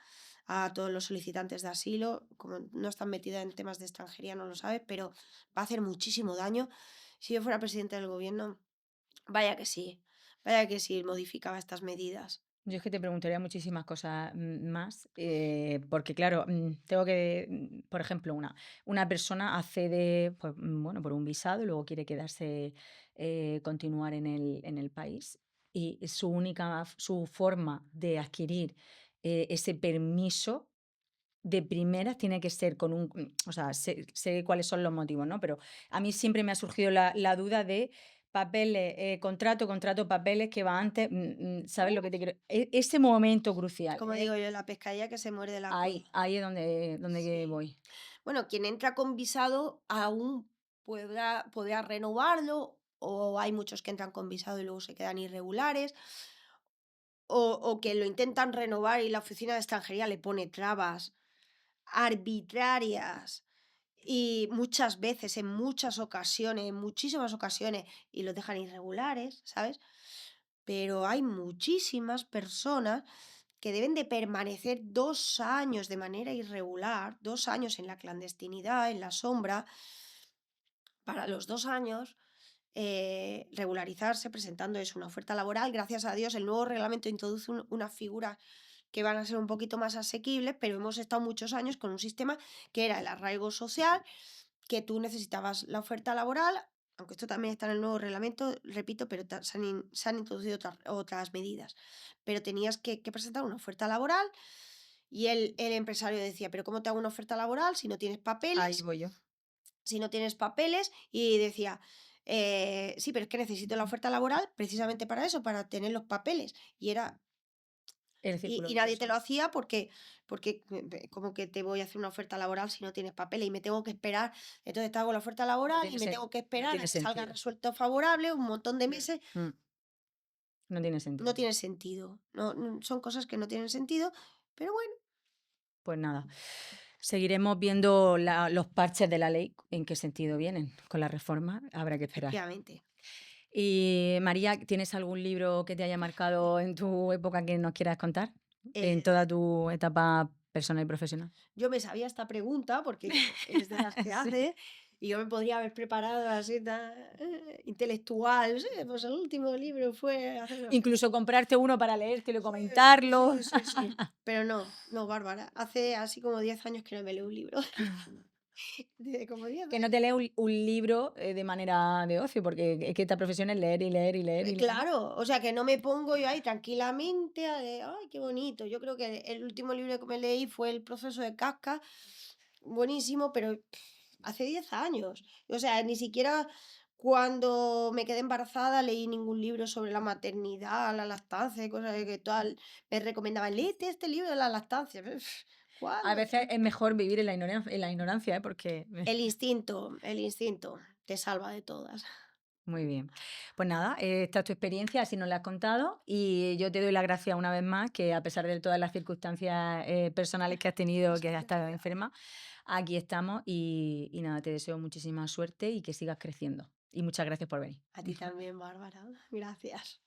a todos los solicitantes de asilo, como no están metidas en temas de extranjería, no lo sabes, pero va a hacer muchísimo daño. Si yo fuera presidente del gobierno, vaya que sí, modificaba estas medidas.
Yo es que te preguntaría muchísimas cosas más, porque claro, tengo que, por ejemplo, una persona accede, pues, bueno, por un visado y luego quiere quedarse, continuar en el país y su única, su forma de adquirir ese permiso de primeras tiene que ser con un, o sea, sé cuáles son los motivos, ¿no? Pero a mí siempre me ha surgido la duda de papeles, contrato, papeles que va antes, ¿sabes lo que te quiero? Ese momento crucial,
Como digo yo, la pescadilla que se muerde la cola.
ahí es donde que
Sí.
voy.
Bueno, quien entra con visado aún podrá renovarlo, o hay muchos que entran con visado y luego se quedan irregulares, o que lo intentan renovar y la oficina de extranjería le pone trabas arbitrarias y muchas veces, en muchas ocasiones, en muchísimas ocasiones, y los dejan irregulares, ¿sabes? Pero hay muchísimas personas que deben de permanecer 2 años de manera irregular, 2 años en la clandestinidad, en la sombra, para los 2 años regularizarse presentando es una oferta laboral. Gracias a Dios, el nuevo reglamento introduce unas figuras que van a ser un poquito más asequibles, pero hemos estado muchos años con un sistema que era el arraigo social, que tú necesitabas la oferta laboral, aunque esto también está en el nuevo reglamento, repito, pero se han introducido otras medidas. Pero tenías que presentar una oferta laboral y el empresario decía, pero ¿cómo te hago una oferta laboral si no tienes
Ahí
papeles?
voy yo.
Si no tienes papeles, y decía, sí, pero es que necesito la oferta laboral precisamente para eso, para tener los papeles. Y era
El
y
círculo
y nadie te
vicioso.
lo hacía porque, ¿cómo que te voy a hacer una oferta laboral si no tienes papeles? Y me tengo que esperar. Entonces te hago la oferta
No
laboral
tiene,
y me tengo que
no
esperar a
tiene
que salga
sentido.
resuelto favorable un montón de meses.
Mm, no tiene
No
sentido.
tiene sentido. Son cosas que no tienen sentido, pero bueno,
Pues nada, seguiremos viendo los parches de la ley, en qué sentido vienen con la reforma, habrá que esperar.
efectivamente.
Y María, ¿tienes algún libro que te haya marcado en tu época que nos quieras contar? En
Eh,
toda tu etapa personal y profesional.
yo me sabía esta pregunta porque es de las que
Sí.
hace y yo me podría haber preparado así tan intelectual. Sí, pues el último libro fue hace no sé.
Incluso comprarte uno para leértelo y
Sí,
comentarlo.
sí, sí, sí. Pero no, no, Bárbara. Hace así como 10 años que no me leo un libro. Dice, como 10
Que no
años.
te lees un libro de manera de ocio, porque es que esta profesión es leer y leer y leer y leer.
Claro, o sea que no me pongo yo ahí tranquilamente a de, ay, qué bonito. Yo creo que el último libro que me leí fue El proceso de Kafka, buenísimo, pero hace 10 años. O sea, ni siquiera cuando me quedé embarazada leí ningún libro sobre la maternidad, la lactancia y cosas de que tal. Me recomendaban, léete este libro de la lactancia.
A
¿Cuándo?
veces es mejor vivir en la ignorancia, ¿eh? Porque
El instinto te salva de todas.
muy bien. Pues nada, esta es tu experiencia, así nos la has contado y yo te doy las gracias una vez más que a pesar de todas las circunstancias personales que has tenido, que has estado enferma, aquí estamos y nada, te deseo muchísima suerte y que sigas creciendo. Y muchas gracias por venir.
A ti también, Bárbara. Gracias.